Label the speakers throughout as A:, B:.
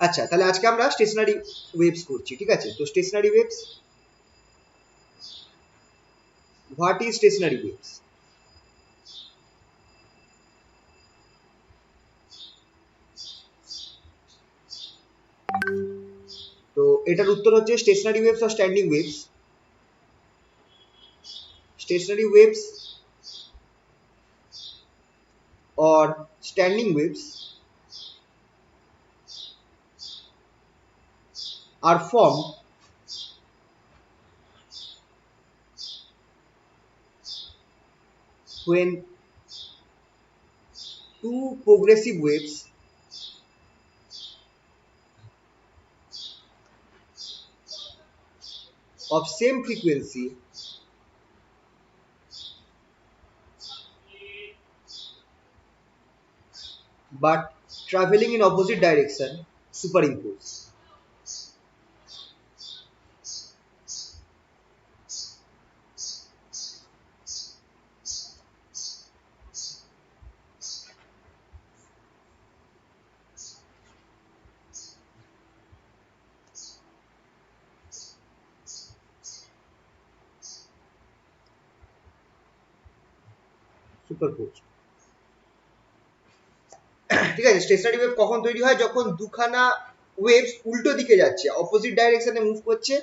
A: আচ্ছা, তাহলে আজকে আমরা স্টেশনারি ওয়েভস করছি, ঠিক আছে? তো stationary waves, what is stationary waves? তো এটার উত্তর হচ্ছে স্টেশনারি ওয়েভস আর standing waves. Stationary waves or standing waves are formed when two progressive waves of same frequency but traveling in opposite direction superimpose. Superposed. ঠিক আছে, stationery wave কখন তৈরি হয়? যখন দুখানা ওয়েভস উল্টো দিকে যাচ্ছে, অপোজিট ডাইরেকশনে মুভ করছে,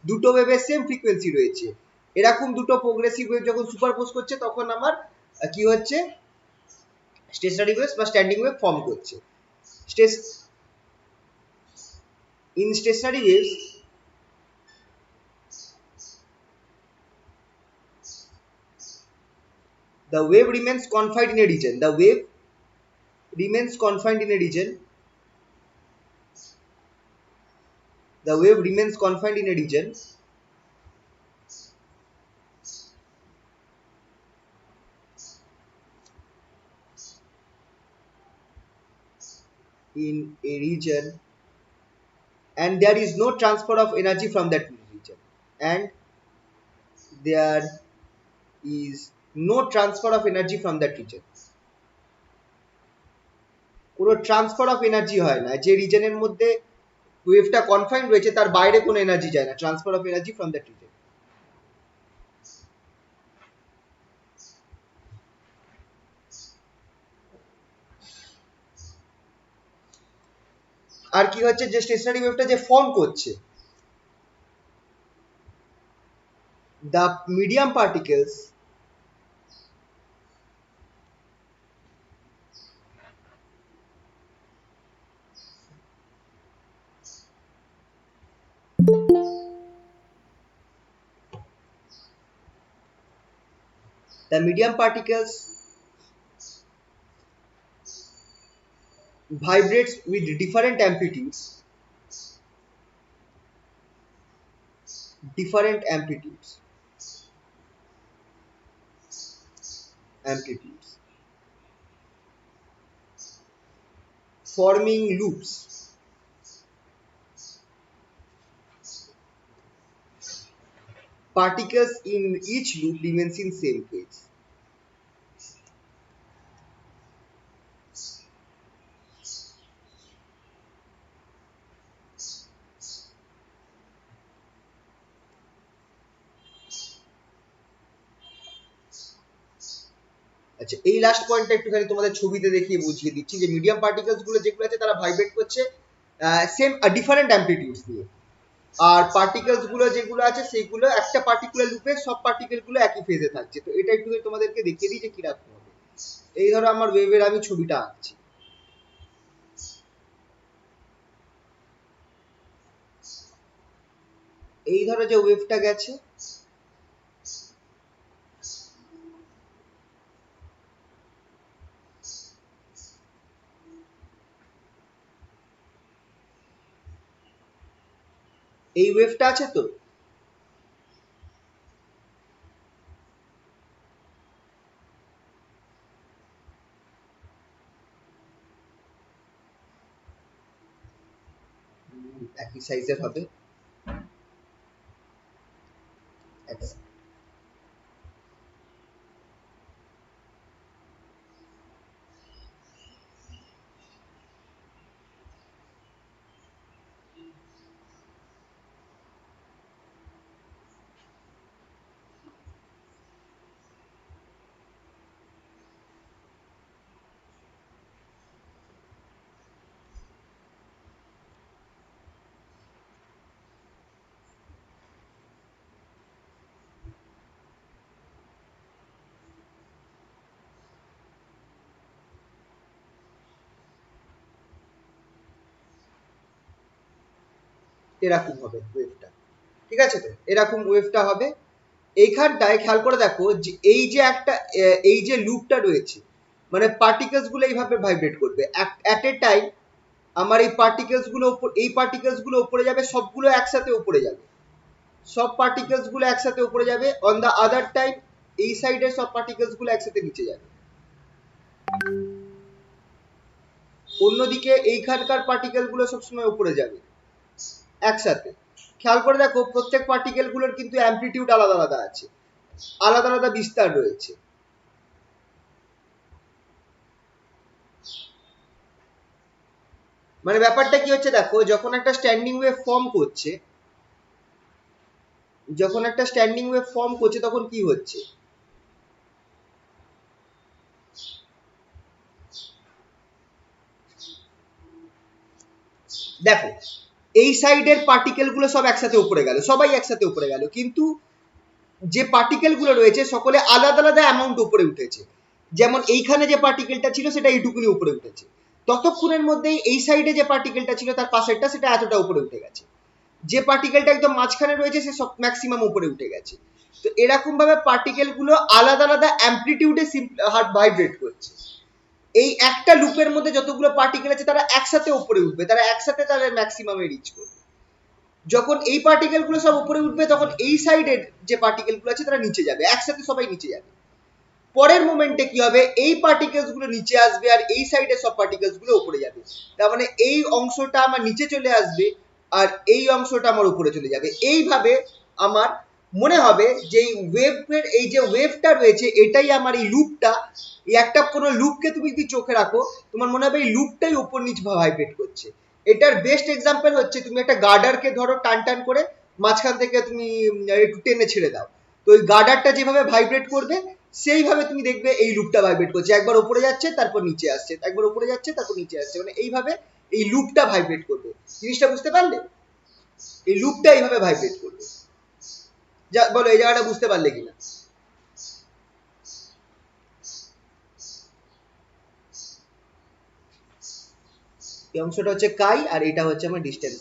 A: দুটো ওয়েভের সেম ফ্রিকোয়েন্সি রয়েছে, এরকম দুটো প্রোগ্রেসিভ ওয়েভ যখন সুপারপোজ করছে তখন আমার কি হচ্ছে? স্টেশনারি ওয়েভস বা স্ট্যান্ডিং ওয়েভ ফর্ম করছে। In stationary waves, the wave remains confined in a region. The wave remains confined in a region. The wave remains confined in a region and there is no transfer of energy from that region. And there is no transfer of energy from that region. কোনো transfer of energy হয় না, যে রিজনের মধ্যে ওয়েভটা confined রয়েছে তার বাইরে কোনো energy যায় না, transfer of energy from that reason. আর কি হচ্ছে, যে স্টেশনারি ওয়েভটা যে ফর্ম করছে, the medium particles the medium particles vibrates with different amplitudes, different amplitudes, forming loops. Particles in each loop remains in same phase. আচ্ছা, এই লাস্ট পয়েন্টটা একটুখানি তোমাদের ছবিতে দেখিয়ে বুঝিয়ে দিচ্ছি, যে মিডিয়াম পার্টিকেলস গুলো যেগুলো আছে তারা ভাইব্রেট করছে সেম ডিফারেন্ট অ্যামপ্লিটিউডস নিয়ে, আর পার্টিকেলস গুলো যেগুলো আছে সেগুলো একটা পার্টিকুলার লুপে সব পার্টিকেল গুলো একই ফেজে থাকছে। তো এটা একটু তোমাদেরকে দেখিয়ে দিই যে কিরকম হবে। এই ধরো আমার ওয়েভের আমি ছবিটা আঁকছি, এই ধরো যে ওয়েভটা গেছে, এই ওয়েভটা আছে, তো একই সাইজের হবে। এরকম হবে ওয়েভটা, ঠিক আছে? তো এরকম ওয়েভটা হবে। এইখানটায় খেয়াল করে দেখো যে এই যে একটা এই যে লুপটা রয়েছে, মানে পার্টিকেলস গুলো এইভাবে ভাইব্রেট করবে অ্যাট এ টাইম। আমার এই পার্টিকেলস গুলো এই পার্টিকেলস গুলো উপরে যাবে, সবগুলো একসাথে উপরে যাবে, সব পার্টিকেলস গুলো একসাথে উপরে যাবে। অন দা আদার টাইম এই সাইডের সব পার্টিকেলস গুলো একসাথে নিচে যাবে। অন্যদিকে এইখানকার পার্টিকেল গুলো সবসময় উপরে যাবে একসাথে। খেয়াল করে দেখো প্রত্যেক পার্টিকেল গুলোর কিন্তু অ্যামপ্লিটিউড আলাদা আলাদা আছে, আলাদা আলাদা বিস্তার রয়েছে। মানে ব্যাপারটা কি হচ্ছে দেখো, যখন একটা স্ট্যান্ডিং ওয়েভ ফর্ম করছে, যখন একটা স্ট্যান্ডিং ওয়েভ ফর্ম করছে তখন কি হচ্ছে, দেখো এই সাইডের পার্টিকেল গুলো সব একসাথে উপরে গেল, সবাই একসাথে উপরে গেল, কিন্তু যে পার্টিকেল গুলো রয়েছে সকলে আলাদা আলাদা অ্যামাউন্ট উপরে উঠেছে। যেমন এইখানে যে পার্টিকেলটা ছিল সেটা এইটুকুনি উপরে উঠেছে, ততক্ষণের মধ্যেই এই সাইডে যে পার্টিকেলটা ছিল তার পাশেরটা সেটা এতটা উপরে উঠে গেছে, যে পার্টিকেলটা একদম মাঝখানে রয়েছে সে সব ম্যাক্সিমাম উপরে উঠে গেছে। তো এরকম ভাবে পার্টিকেল গুলো আলাদা আলাদা অ্যামপ্লিটিউডে ভাইব্রেট করছে। এই একটা লুপের মধ্যে যতগুলো পার্টিকেল আছে তারা একসাথে উপরে উঠবে, তারা একসাথে তাদের ম্যাক্সিমামে রিচ করবে। যখন এই পার্টিকেল গুলো সব উপরে উঠবে তখন এই সাইডের যে পার্টিকেল গুলো আছে তারা নিচে যাবে, একসাথে সবাই নিচে যাবে। পরের মোমেন্টে কি হবে, এই পার্টিকেলস গুলো নিচে আসবে আর এই সাইডের সব পার্টিকেলস গুলো উপরে যাবে। তার মানে এই অংশটা আমার নিচে চলে আসবে আর এই অংশটা আমার উপরে চলে যাবে। এইভাবে আমার মনে হবে যে এই ওয়েভের এই যে ওয়েভটা রয়েছে এটাই আমার এই লুপটা, এই একটা কোনো লুপকে তুমি যদি চোখে রাখো তোমার মনে হবে এই লুপটাই উপর নিচ ভাইব্রেট করছে। এটার বেস্ট এক্সাম্পল হচ্ছে তুমি একটা গার্ডারকে ধরো টান টান করে মাঝখান থেকে তুমি একটু টেনে ছেড়ে দাও, তো ওই গার্ডারটা যেভাবে ভাইব্রেট করবে সেইভাবে তুমি দেখবে এই লুপটা ভাইব্রেট করছে, একবার উপরে যাচ্ছে তারপর নিচে আসছে, একবার উপরে যাচ্ছে তারপর নিচে আসছে, মানে এইভাবে এই লুপটা ভাইব্রেট করবে। জিনিসটা বুঝতে পারলে? এই লুপটা এইভাবে ভাইব্রেট করবে। যা বলো এই জায়গাটা বুঝতে পারলে কিনা? এই অংশটা হচ্ছে কাই আর এটা হচ্ছে আমার ডিস্টেন্স।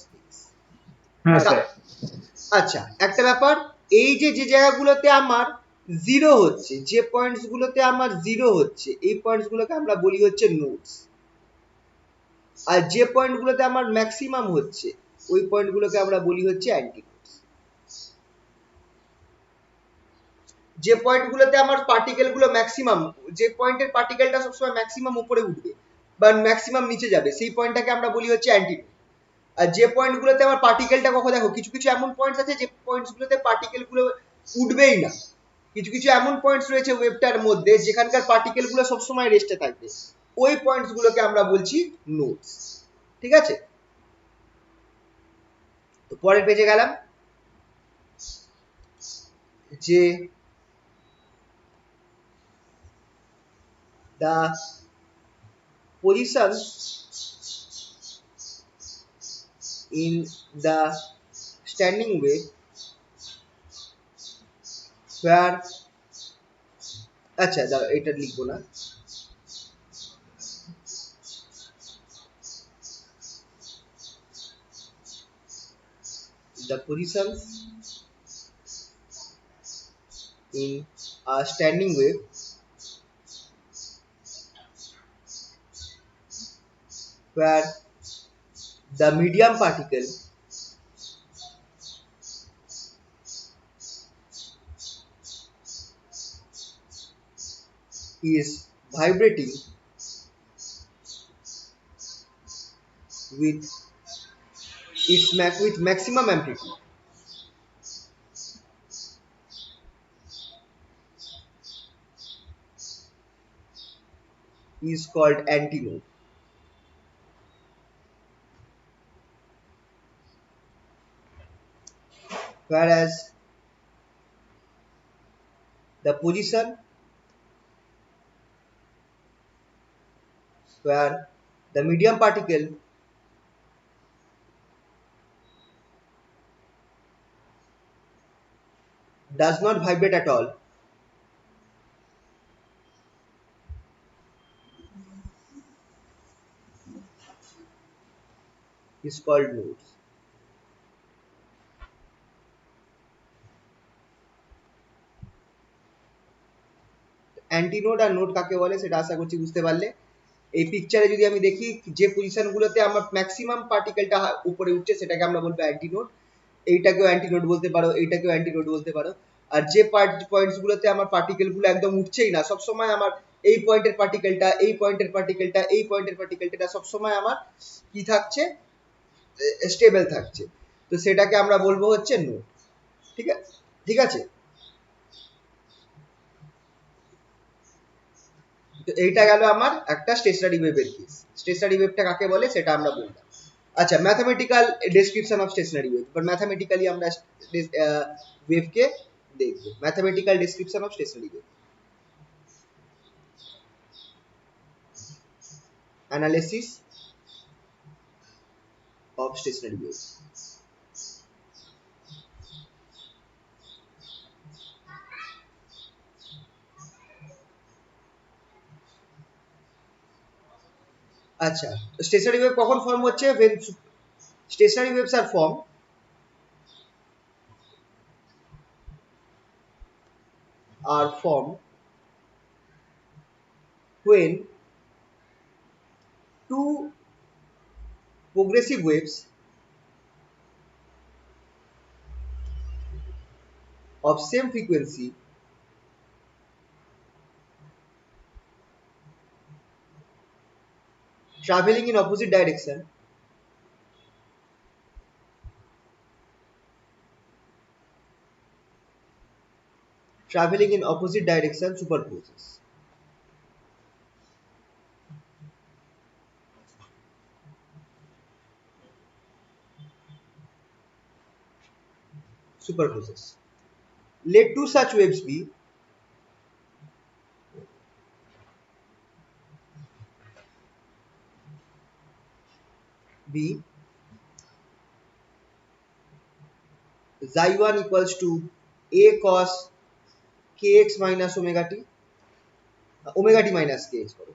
B: হ্যাঁ স্যার।
A: আচ্ছা একটা ব্যাপার, এই যে যে জায়গাগুলোতে আমার জিরো হচ্ছে, যে পয়েন্টস গুলোতে আমার জিরো হচ্ছে এই পয়েন্টস গুলোকে আমরা বলি হচ্ছে নোডস, আর যে পয়েন্ট গুলোতে আমার ম্যাক্সিমাম হচ্ছে ওই পয়েন্ট গুলোকে আমরা বলি হচ্ছে অ্যান্টি নোডস। যে পয়েন্ট গুলোতে আমার পার্টিকেল গুলো ম্যাক্সিমাম, যে পয়েন্টের পার্টিকেলটা সবসময় ম্যাক্সিমাম উপরে উঠবে বা ম্যাক্সিমাম নিচে যাবে সেই পয়েন্টটাকে আমরা বলি হচ্ছে অ্যান্টি নোড। আর যে পয়েন্ট গুলোতে আমার পার্টিকেলটা কখন দেখো কিছু কিছু এমন পয়েন্টস আছে যে পয়েন্টস গুলোতে পার্টিকেল গুলো উঠবেই না, কিছু কিছু এমন পয়েন্টস রয়েছে ওয়েভটার মধ্যে যেখানকার পার্টিকেল গুলো সবসময় রেস্টে থাকবে, ওই পয়েন্টস গুলোকে আমরা বলছি নোডস। ঠিক আছে, তো পরের পেজে গেলাম, যে the position in the standing wave where, আচ্ছা এটা লিখবো না, the position in a standing wave where the medium particle is vibrating with with maximum amplitude is called antinode. Whereas the position where the medium particle does not vibrate at all is called nodes. Anti node আর node কাকে বলে সেটা আশা করছি বুঝতে পারলে। এই পিকচারে যদি আমি দেখি যে পজিশনগুলোতে আমার ম্যাক্সিমাম পার্টিকেলটা উপরে উঠছে সেটাকে আমরা বলবো অ্যান্টি নোড, এইটাকেও অ্যান্টি নোড বলতে পারো, এইটাকেও অ্যান্টি নোড বলতে পারো। আর যে পয়েন্টস গুলোতে আমার পার্টিকেল গুলো একদম উঠছেই না, সবসময় আমার এই পয়েন্টের পার্টিকেলটা, এই পয়েন্টের পার্টিকেলটা, এই পয়েন্টের পার্টিকেলটা সবসময় আমার কি থাকছে, স্টেবল থাকছে, তো সেটাকে আমরা বলবো হচ্ছে নোড। ঠিক আছে, ঠিক আছে। তো এইটা গেল আমার একটা স্টেশনারি ওয়েভের কেস। স্টেশনারি ওয়েভটা কাকে বলে সেটা আমরা বললাম। আচ্ছা, mathematical description of stationary wave, but mathematically আমরা ওয়েভকে দেখব। Mathematical description of stationary wave, analysis of stationary wave. আচ্ছা, স্টেশনারি ওয়েভ কখন ফর্ম হচ্ছে? when stationary waves are formed when two progressive waves of same frequency traveling in opposite direction superposes. Let two such waves be xi1 equals to a cos kx minus omega t, omega t minus kx করো,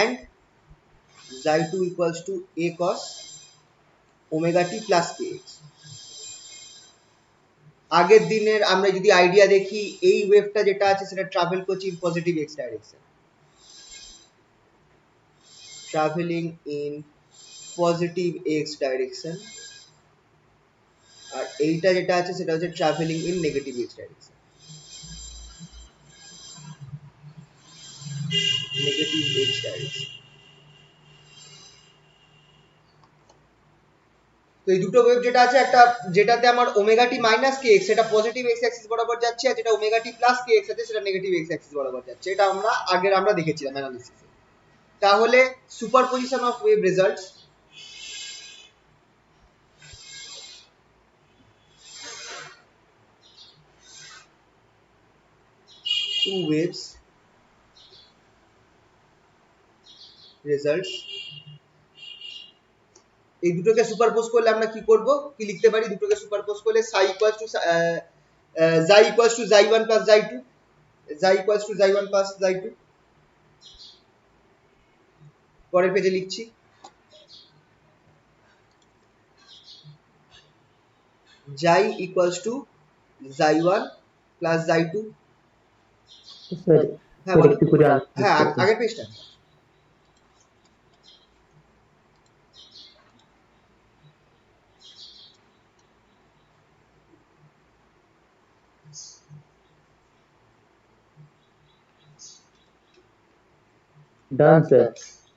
A: and xi2 equals to a cos omega t plus kx। আগের দিনের আমরা যদি idea দেখি, এই ওয়েভটা যেটা আছে সেটা ট্রাভেল করছে in positive x direction, travelling in positive x direction, আর এইটা যেটা আছে সেটা হচ্ছে travelling in negative x direction, negative x direction. তো এই দুটো ওয়েভ যেটা আছে, একটা যেটাতে আমার omega t minus k x সেটা পজিটিভ এক্স অ্যাক্সিস বরাবর যাচ্ছে, আর যেটা omega t plus k x আছে সেটা নেগেটিভ এক্স অ্যাক্সিস বরাবর যাচ্ছে, এটা আমরা দেখেছিলাম অ্যানালিসিসে। তাহলে superposition of wave results two waves results, এই দুটোকে সুপারপোজ করলে আমরা কি করব, কি লিখতে পারি? দুটোকে সুপারপোজ করলে psi equals to xi equals to xi1 plus xi2, xi equals to xi1 plus xi2। পরের পেজে লিখছি, xi equals to xi1 plus xi2।
B: Sir
A: হ্যাঁ
B: স্যার
A: বলো।
B: একটু করে
A: হ্যাঁ,
B: আগে
A: আগের পেজটা।
B: ডান স্যার,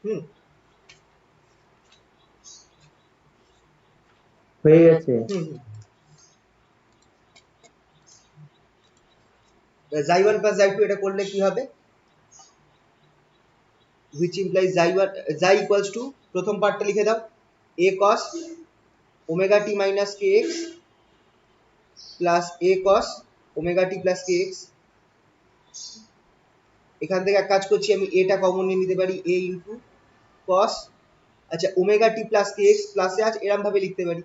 A: হুম,
B: হয়ে গেছে।
A: হুম, xi1 plus xi2 এটা করলে কি হবে? which implies xi1 xi equals to, প্রথম পার্টটা লিখে দাও, a cos omega t minus kx plus a cos omega t plus kx। এখান থেকে এক কাজ করছি, আমি এটা কমন নিয়ে নিতে পারি, a ইনটু cos, আচ্ছা ওমেগা টি প্লাস kx প্লাসে আছে এরকম ভাবে লিখতে পারি,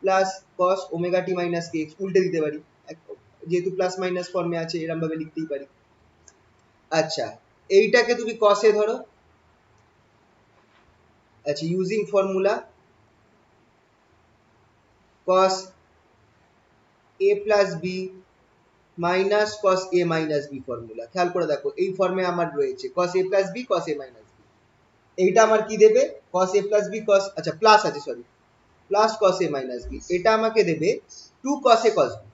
A: plus cos omega t minus kx উল্টে দিতে পারি, যেহেতু প্লাস মাইনাস ফর্মে আছে এরকম ভাবে লিখতেই পারি। আচ্ছা, এইটাকে তুমি cos এ ধরো, আচ্ছা using formula cos a plus b minus cos a minus b formula. খেয়াল করে দেখো এই ফর্মে আমার রয়েছে cos a plus b cos a minus b. এইটা আমার কি দেবে কস এ প্লাস বি কস, আচ্ছা প্লাস আছে sorry, plus cos a minus B, এটা আমাকে দেবে টু কস এ কস বি।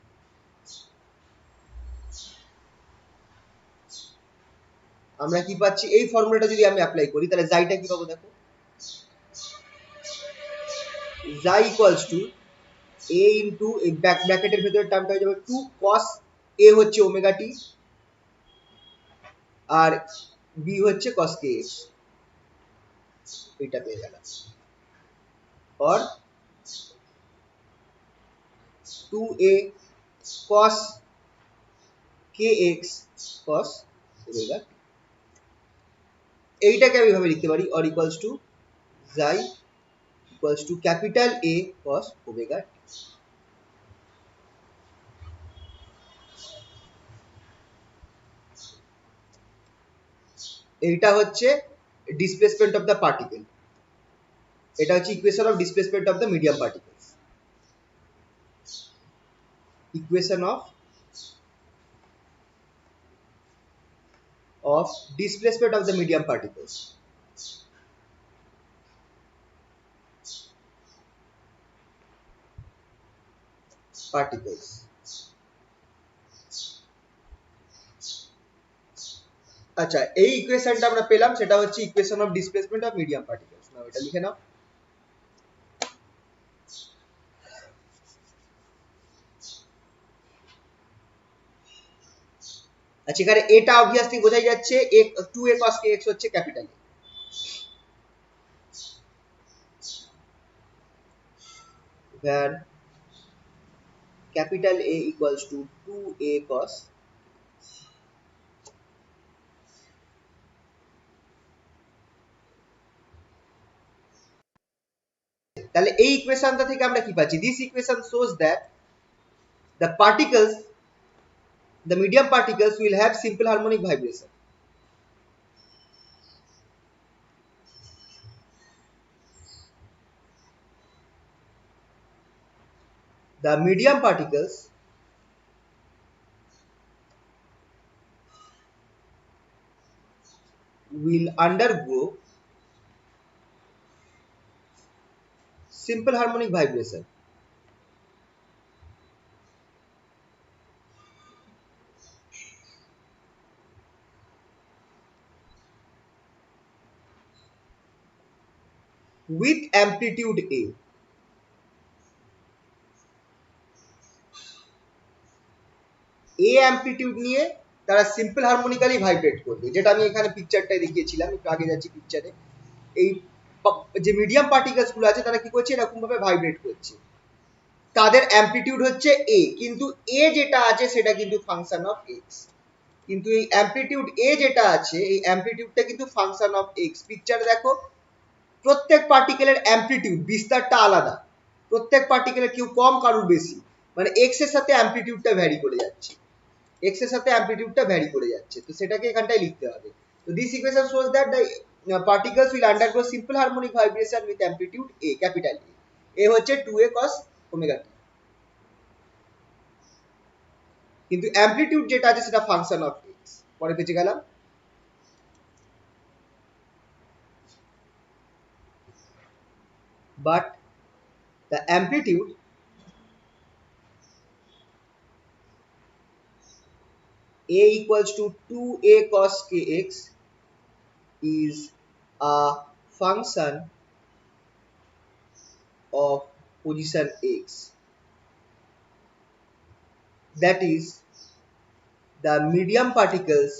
A: আমরা কি পাচ্ছি এই ফর্মুলাটা যদি আমি অ্যাপ্লাই করি তাহলে জাইটা কি পাবো দেখো, জাই ইকুয়ালস টু এ ইন্টু এই ব্র্যাকেটের ভেতরে টার্মটা হয়ে যাবে টু কস এ হচ্ছে ওমেগা টি আর বি হচ্ছে কস কে এক্স, এটা পেয়ে গেলাম। और 2a cos kx cos omega, এইটাকে আমি ভাবে লিখতে পারি or equals to xi equals to capital A cos omega. এইটা হচ্ছে ডিসপ্লেসমেন্ট অফ দ্য পার্টিকেল, এটা হচ্ছে equation of displacement of the medium particles, equation of displacement of the medium particles. আচ্ছা এই ইকুয়েশনটা আমরা পেলাম, সেটা হচ্ছে equation of displacement of medium particles. Now এটা লিখে নাও। আচ্ছা এখানে এটা অবভিয়াসলি বোঝাই যাচ্ছে 2a cos kx হচ্ছে capital A, where capital A equals to 2a cos, তাহলে এই ইকুয়েশনটা থেকে আমরা কি পাচ্ছি, this equation shows that the particles, the medium particles will have simple harmonic vibration. The medium particles will undergo simple harmonic vibration with amplitude A. A amplitude নিয়ে তারা simple হারমোনিক্যালি vibrate করবে, যেটা আমি এখানে পিকচারটায় দেখিয়েছিলাম, একটু আগে যাচ্ছি পিকচারে। এই যে মিডিয়াম পার্টিকেলস গুলো আছে তারা কি করছে, এরকম ভাবে ভাইব্রেট করছে, তাদের অ্যামপ্লিটিউড হচ্ছে এ, কিন্তু এ যেটা আছে সেটা কিন্তু ফাংশন অফ এক্স, কিন্তু এই অ্যামপ্লিটিউড এ যেটা আছে এই অ্যামপ্লিটিউডটা কিন্তু ফাংশন অফ এক্স। পিকচারে দেখো প্রত্যেক পার্টিকেলের অ্যামপ্লিটিউড বিস্তারটা আলাদা, প্রত্যেক পার্টিকেলের কেউ কম কারুর বেশি, মানে এক্স এর সাথে অ্যামপ্লিটিউডটা ভ্যারি করে যাচ্ছে, এক্স এর সাথে অ্যামপ্লিটিউডটা ভ্যারি করে যাচ্ছে, তো সেটাকে এখানটায় লিখতে হবে। তো this equation shows that the particles will undergo simple harmonic vibration with amplitude a, capital A. A হচ্ছে 2a cos omega t, কিন্তু অ্যামপ্লিটিউড যেটা আছে সেটা ফাংশন অফ এক্স। পরে পেজে গেলাম, but the amplitude a equals to 2a cos kx is a function of position x, that is the medium particles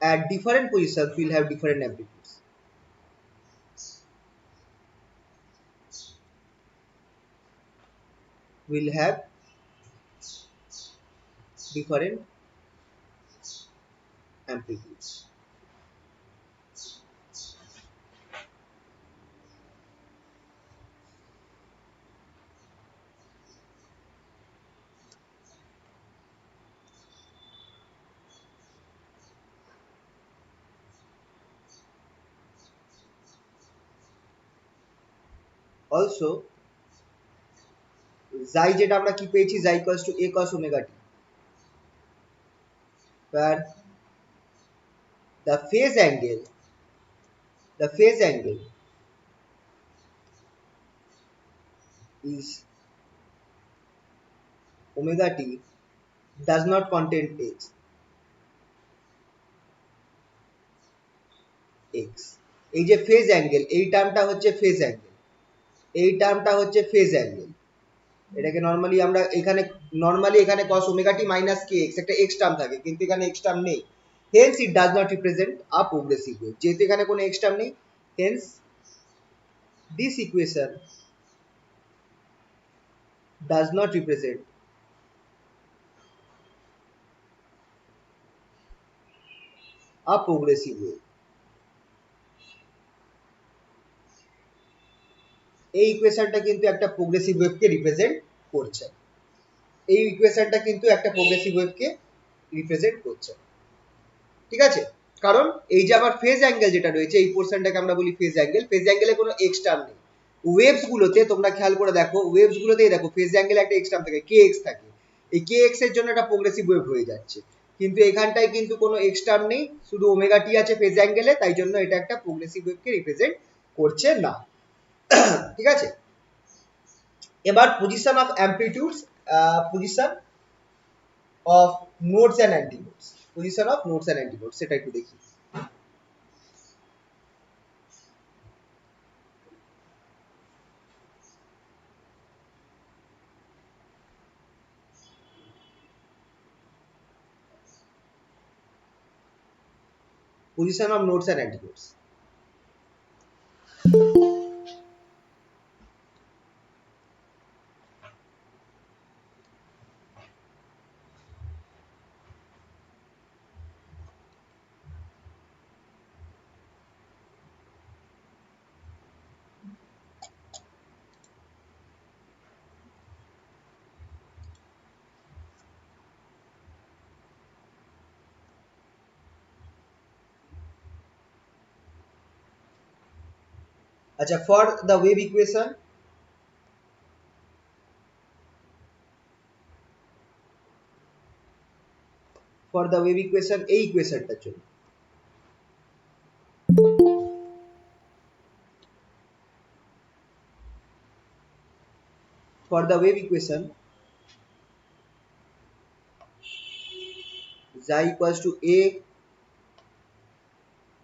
A: at different positions will have different amplitudes. Will have different amplitudes. Also জাই যেটা আমরা কি পেয়েছি, জাই equals to a cos omega t, where the phase angle the phase angle is omega t does not contain x। এই যে phase angle, এই টার্মটা হচ্ছে ফেজ অ্যাঙ্গেল, এই টার্মটা হচ্ছে ফেজ অ্যাঙ্গেল। এটাকে নরমালি এখানে cos omega t minus kx একটা x term থাকে, কিন্তু এখানে x টার্ম নেই, hence it does not represent a progressive wave। যেহেতু এখানে কোনো x টার্ম নেই, hence this equation does not represent a progressive wave। এই ইকুয়েশনটা কিন্তু একটা প্রোগ্রেসিভ ওয়েভকে রিপ্রেজেন্ট করছে, এই ইকুয়েশনটা কিন্তু একটা প্রোগ্রেসিভ ওয়েভকে রিপ্রেজেন্ট করছে, ঠিক আছে। কারণ এই যে আবার ফেজ অ্যাঙ্গেল যেটা রয়েছে, এই পোর্শনটাকে আমরা বলি ফেজ অ্যাঙ্গেল, ফেজ অ্যাঙ্গেলে কোনো এক্স টার্ম নেই। ওয়েভস গুলোতে তোমরা খেয়াল করে দেখো, ওয়েভস গুলোতেই দেখো ফেজ অ্যাঙ্গেলে একটা এক্স টার্ম থাকে, কে এক্স থাকে, এই কে এক্স এর জন্য একটা প্রোগ্রেসিভ ওয়েভ হয়ে যাচ্ছে, কিন্তু এখানটায় কিন্তু কোনো এক্স টার্ম নেই, শুধু ওমেগা টি আছে ফেজ অ্যাঙ্গেলে, তাই জন্য এটা একটা প্রোগ্রেসিভ ওয়েভকে রিপ্রেজেন্ট করছে না, ঠিক আছে। এবার position of amplitudes, position of nodes and antinodes, position of nodes and antinodes সেটা একটু দেখি। Position of nodes and antinodes. अच्छा, for the wave equation, এই ইকুয়েশনটার জন্য for the wave equation xi equals to a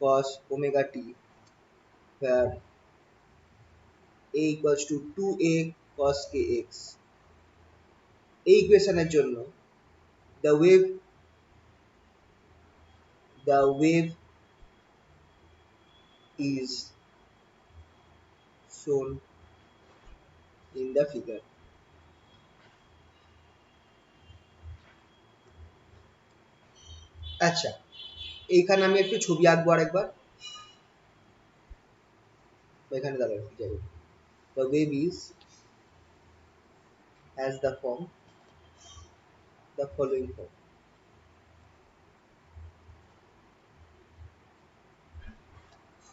A: cos omega t, where a equals to 2a cos kx, এই ইকুয়েশনের জন্য the wave is shown in the figure। আচ্ছা, এইখানে আমি একটু ছবি আঁকবো আরেকবার, এখানে দাঁড়াবো, যাই হোক, the wave is as the following form।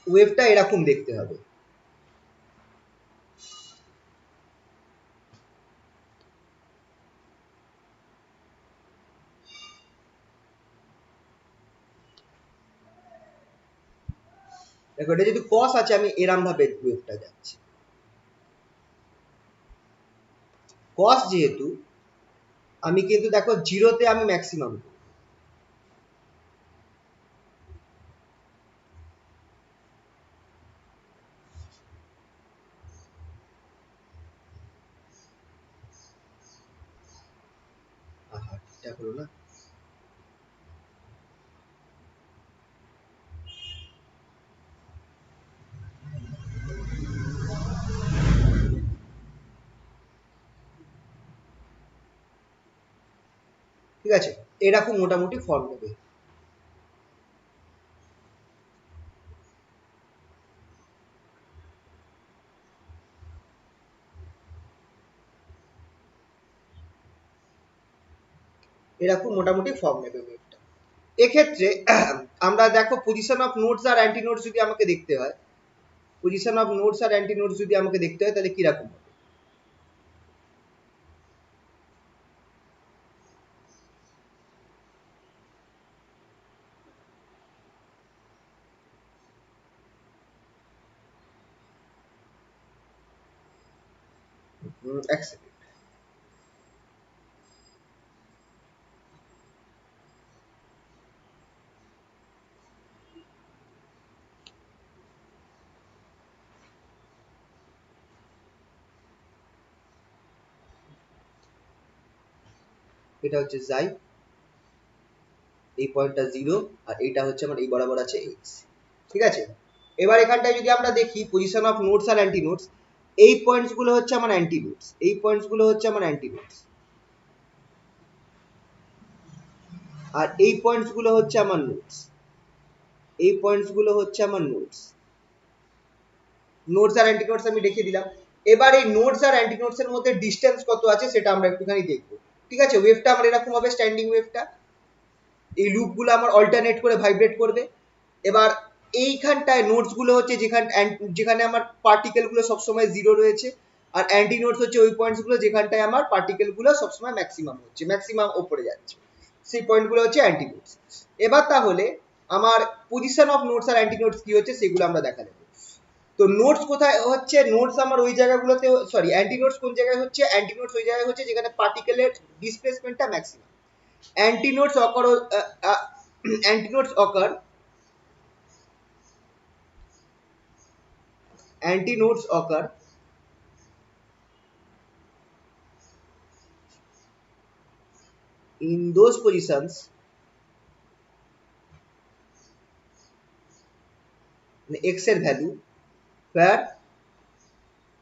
A: ওয়েভটা এরকম দেখতে হবে, দেখো এটা যদি cos আছে, আমি এরম ভাবে ওয়েভটা যাচ্ছি, cos যেহেতু, আমি কিন্তু দেখো জিরোতে আমি ম্যাক্সিমাম, আহা ঠিকঠাক হলো না, ঠিক আছে, এরকম মোটামুটি ফর্ম নেবে। এরকম মোটামুটি ফর্ম নেবে ওয়েভটা। এক্ষেত্রে আমরা দেখো পজিশন অফ নোডস আর অ্যান্টি নোডস যদি আমাকে দেখতে হয়, পজিশন অফ নোটস আর অ্যান্টি নোটস যদি আমাকে দেখতে হয় তাহলে কিরকম হবে? এক সেকেন্ড। এটা হচ্ছে জাই, এই পয়েন্টটা 0 আর এটা হচ্ছে আমার এই বরাবর আছে এক্স। ঠিক আছে, এবার এখানটায় যদি আমরা দেখি পজিশন অফ নোটস আর অ্যান্টি নোটস, এই পয়েন্টস গুলো হচ্ছে আমার অ্যান্টি নোটস, এই পয়েন্টস গুলো হচ্ছে আমার অ্যান্টি নোটস, আর এই পয়েন্টস গুলো হচ্ছে আমার নোটস, এই পয়েন্টস গুলো হচ্ছে আমার নোটস। নোটস আর অ্যান্টি নোটস আমি দেখিয়ে দিলাম। এবার এই নোটস আর অ্যান্টি নোটস এর মধ্যে ডিসটেন্স কত আছে সেটা আমরা একটুখানি দেখবো। ঠিক আছে, ওয়েভটা আমার এরকম হবে, স্ট্যান্ডিং ওয়েভটা, এই লুপগুলো আমার অল্টারনেট করে ভাইব্রেট করবে। এবার এইখানটায় নোটস গুলো হচ্ছে যেখানে আমার পার্টিকেল গুলো সবসময় 0 রয়েছে, আর অ্যান্টি নোটস হচ্ছে ওই পয়েন্টস গুলো যেখানটায় আমার পার্টিকেল গুলো সবসময় ম্যাক্সিমাম হচ্ছে, ম্যাক্সিমাম ওপরে যাচ্ছে, সেই পয়েন্ট গুলো হচ্ছে অ্যান্টি নোটস। এবার তাহলে আমার পজিশন অফ নোটস আর অ্যান্টি নোটস কি হচ্ছে সেগুলো আমরা দেখা দেবো। তো নোটস কোথায় হচ্ছে? নোটস আমার ওই জায়গাগুলোতে, সরি অ্যান্টি নোটস কোন জায়গায় হচ্ছে? অ্যান্টি নোটস ওই জায়গায় হচ্ছে যেখানে পার্টিকেলের ডিসপ্লেসমেন্টটা maximum. Antinodes occur, antinodes occur, antinodes occur in those positions x এর value where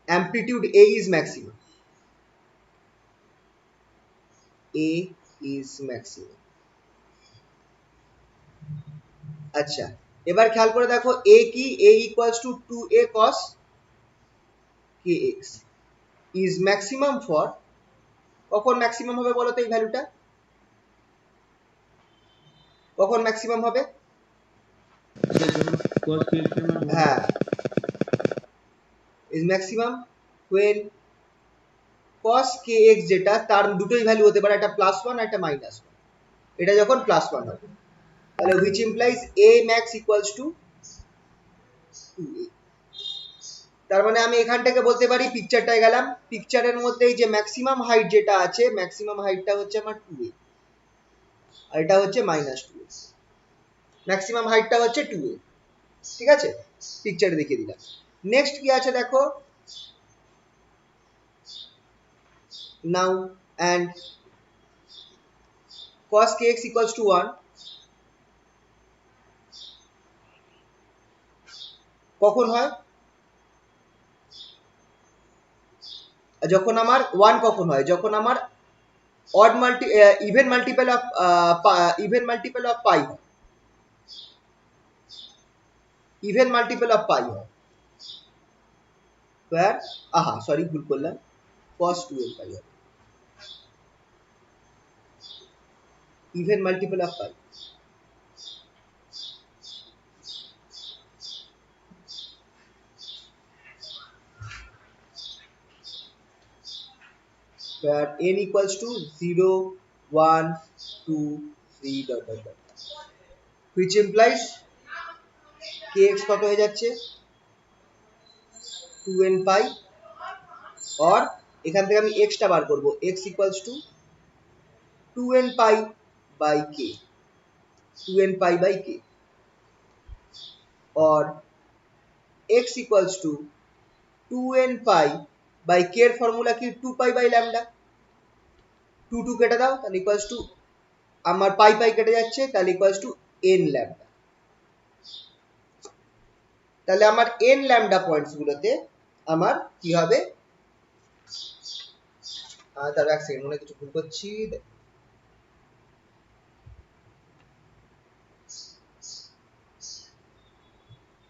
A: amplitude a is maximum, a is maximum। আচ্ছা, এবার খেয়াল করে দেখো a কি? a equals to 2a cos kx is maximum for, কখন maximum হবে বলো তো এই ভ্যালুটা? কখন ম্যাক্সিমাম হবে? হ্যাঁ, is maximum when cos kx, যেটা তার দুটোই ভ্যালু হতে পারে, একটা +1 আর একটা -1, এটা যখন +1 হবে তাহলে which implies a max equals to 2a। তার মানে আমি এখান থেকে বলতে পারি, পিকচারটায় গেলাম, পিকচারের মধ্যে এই যে ম্যাক্সিমাম হাইট যেটা আছে, ম্যাক্সিমাম হাইটটা হচ্ছে আমার 2a আর এটা হচ্ছে -2a, ম্যাক্সিমাম হাইটটা হচ্ছে 2a। ঠিক আছে, পিকচারে দেখিয়ে দিলাম। নেক্সট কি আছে দেখো, নাও and cos kx equals to 1 কখন হয়? যখন আমার 1 কখন হয়? যখন আমার odd multi even multiple of even multiple of pi হয়, even multiple of pi হয়, where আহা সরি ভুল করলাম, cos 2n pi হবে, even multiple of pi, where n equals to 0 1 2 3 dot dot dot, which implies kx কত হয়ে যাচ্ছে? 2n pi, or এখান থেকে আমি x টা বার করব, x equals to 2n pi by k, 2n pi by k, or x equals to 2n pi by k এর formula কি? 2 pi by lambda, 2 2 কেটে দাও তাহলে ইকুয়ালস টু, আমার পাই পাই কেটে যাচ্ছে তাহলে ইকুয়ালস টু n ল্যামডা। তাহলে আমার n ল্যামডা পয়েন্টস গুলোতে আমার কি হবে? তার এক সেকেন্ড, মনে কিছু ভুল করছি,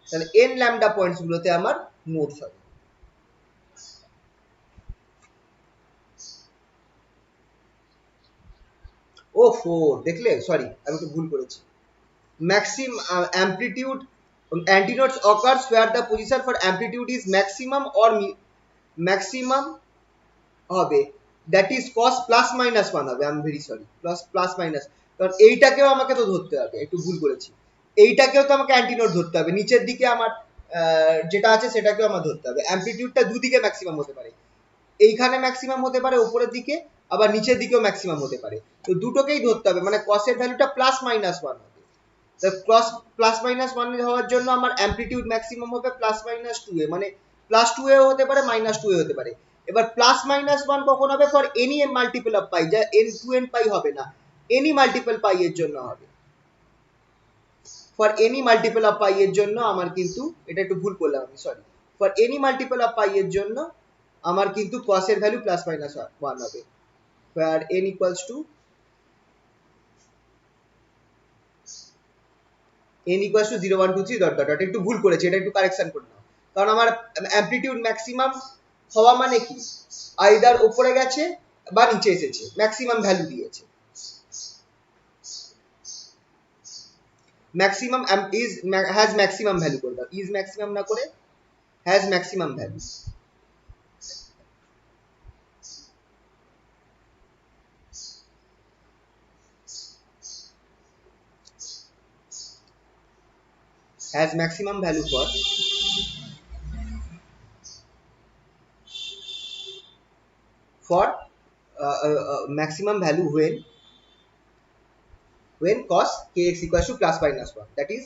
A: তাহলে n ল্যামডা পয়েন্টস গুলোতে আমার নোটস হবে। ওফো, দেখলে, সরি আমি তো ভুল করেছি, Maxim amplitude Antinodes occurs where the position for amplitude is maximum or maximum হবে, that is cos plus minus 1 হবে। I am very sorry, plus minus, কারণ এইটাকেও আমাকে তো ধরতে হবে, একটু ভুল করেছি, এইটাকেও তো আমাকে অ্যান্টিনোড ধরতে হবে, নিচের দিকে আমার যেটা আছে সেটাকেও আমার ধরতে হবে। অ্যামপ্লিটিউডটা দুদিকে ম্যাক্সিমাম হতে পারে, এইখানে ম্যাক্সিমাম হতে পারে উপরের দিকে, আবার নিচের দিকেও ম্যাক্সিমাম হতে পারে, তো দুটোকেই ধরতে হবে, মানে কসের ভ্যালুটা প্লাস মাইনাস 1 হবে। তো প্লাস মাইনাস 1 হওয়ার জন্য আমার অ্যামপ্লিটিউড ম্যাক্সিমাম হবে প্লাস মাইনাস 2 এ, মানে প্লাস 2 এ হতে পারে মাইনাস 2 এ হতে পারে। এবার প্লাস মাইনাস 1 কখন হবে? ফর এনি মাল্টিপল অফ পাই, যা n টু n পাই হবে না, এনি মাল্টিপল পাই এর জন্য হবে। ফর এনি মাল্টিপল অফ পাই এর জন্য আমার কিন্তু, এটা একটু ভুল করলাম আমি, sorry, for any multiple of পাই এর জন্য আমার কিন্তু cos এর ভ্যালু প্লাস মাইনাস 1 হবে, where n equals to n equals to 0 1 2 3 dot dot dot. একটু ভুল করেছি, এটা একটু কারেকশন করে নাও, কারণ আমার অ্যামপ্লিটিউড ম্যাক্সিমাম হওয়া মানে কি, আইদার উপরে গেছে বা নিচে এসেছে, ম্যাক্সিমাম ভ্যালু দিয়েছে। Maximum is has maximum value করবা, ইজ ম্যাক্সিমাম না করে has maximum value. has maximum value for maximum value when cos kx equals to plus minus 1, that is,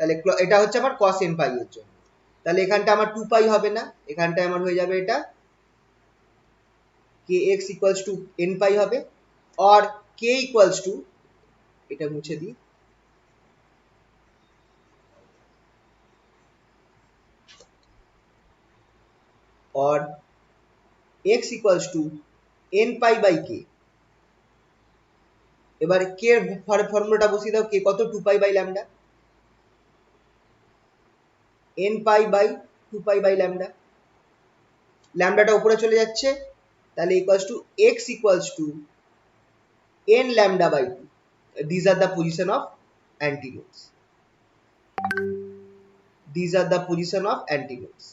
A: তাহলে এটা হচ্ছে আমার cos n পাই এর জন্য, তাহলে এখানটা আমার 2 পাই হবে না, এখানটায় আমার হয়ে যাবে এটা kx equals to n পাই হবে, or k equals to, এটা মুছে দিই, or x equals to n pi by k। এবার k এর ফর্মুলাটা বসিয়ে দাও, k কত, 2 pi by lambda, n pi by 2 pi by lambda, ল্যামডাটা উপরে চলে যাচ্ছে, তাহলে equals to x equals to n lambda by 2, these are the position of antinodes, these are the position of antinodes।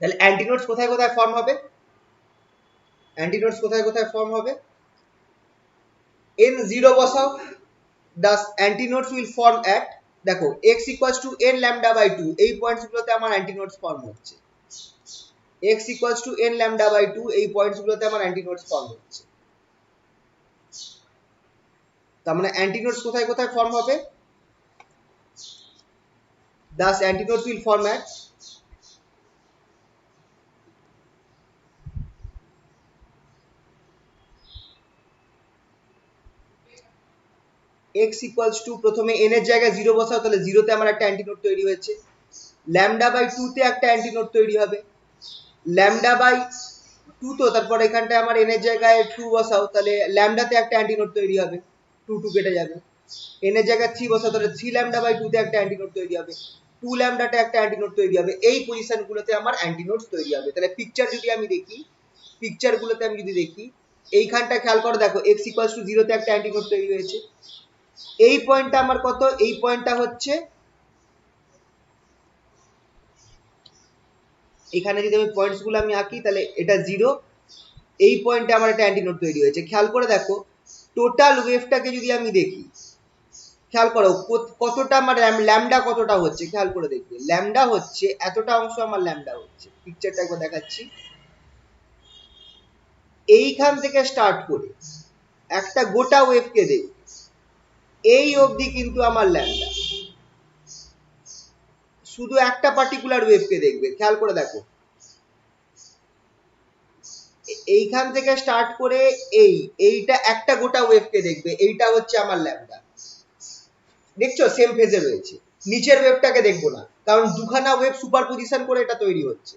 A: তাহলে অ্যান্টিনোডস কোথায় কোথায় ফর্ম হবে, অ্যান্টিনোডস কোথায় কোথায় ফর্ম হবে, n 0 বসাও, thus antinodes will form at, দেখো x equals to n lambda by 2, এই পয়েন্টস গুলোতে আমার অ্যান্টিনোডস ফর্ম হচ্ছে, x equals to n lambda by 2, এই পয়েন্টস গুলোতে আমার অ্যান্টিনোডস ফর্ম হচ্ছে। তার মানে অ্যান্টিনোডস কোথায় কোথায় ফর্ম হবে, thus antinodes will form at x equals to, প্রথমে n এর জায়গায় 0 বসাও, তাহলে 0 তে আমার একটা অ্যান্টিনোড তৈরি হয়েছে, lambda by 2 তে একটা অ্যান্টিনোড তৈরি হবে, lambda by 2, তো তারপর এখানটায় আমার n এর জায়গায় 2 বসাও, তাহলে lambda তে একটা অ্যান্টিনোড তৈরি হবে, 2 2 কেটে যাবে, n এর জায়গায় 3 বসাও, তাহলে 3 lambda by 2 তে একটা অ্যান্টিনোড তৈরি হবে, 2 lambda তে একটা অ্যান্টিনোড তৈরি হবে, এই পজিশন গুলোতে আমার অ্যান্টিনোডস তৈরি হবে। তাহলে পিকচার যদি আমি দেখি, পিকচার গুলোতে আমি যদি দেখি, এইখানটা খেয়াল করে দেখো x equals to 0 তে একটা অ্যান্টিনোড তৈরি হয়েছে, এই পয়েন্টটা আমার কত, এই পয়েন্টটা হচ্ছে, এখানে যদি আমি পয়েন্টস গুলো আমি আঁকি, তাহলে এটা 0, এই পয়েন্টে আমার একটা অ্যান্টিনোড তৈরি হয়েছে। খেয়াল করে দেখো টোটাল ওয়েভটাকে যদি আমি দেখি, খেয়াল করো কতটা আমার ল্যামডা কতটা হচ্ছে, খেয়াল করে দেখবে ল্যামডা হচ্ছে এতটা অংশ আমার ল্যামডা হচ্ছে, পিকচারটা একবার দেখাচ্ছি, এইখান থেকে স্টার্ট করে একটা গোটা ওয়েভকে দেখবে, এই অবধি কিন্তু আমার ল্যামডা, শুধু একটা পার্টিকুলার ওয়েভকে দেখবে, খেয়াল করে দেখো এইখান থেকে স্টার্ট করে এইটা একটা গোটা ওয়েভকে দেখবে, এইটা হচ্ছে আমার ল্যামডা, দেখছো সেম ফেজে রয়েছে, নিচের ওয়েভটাকে দেখবো না, কারণ দুখানা ওয়েভ সুপারপজিশন করে এটা তৈরি হচ্ছে,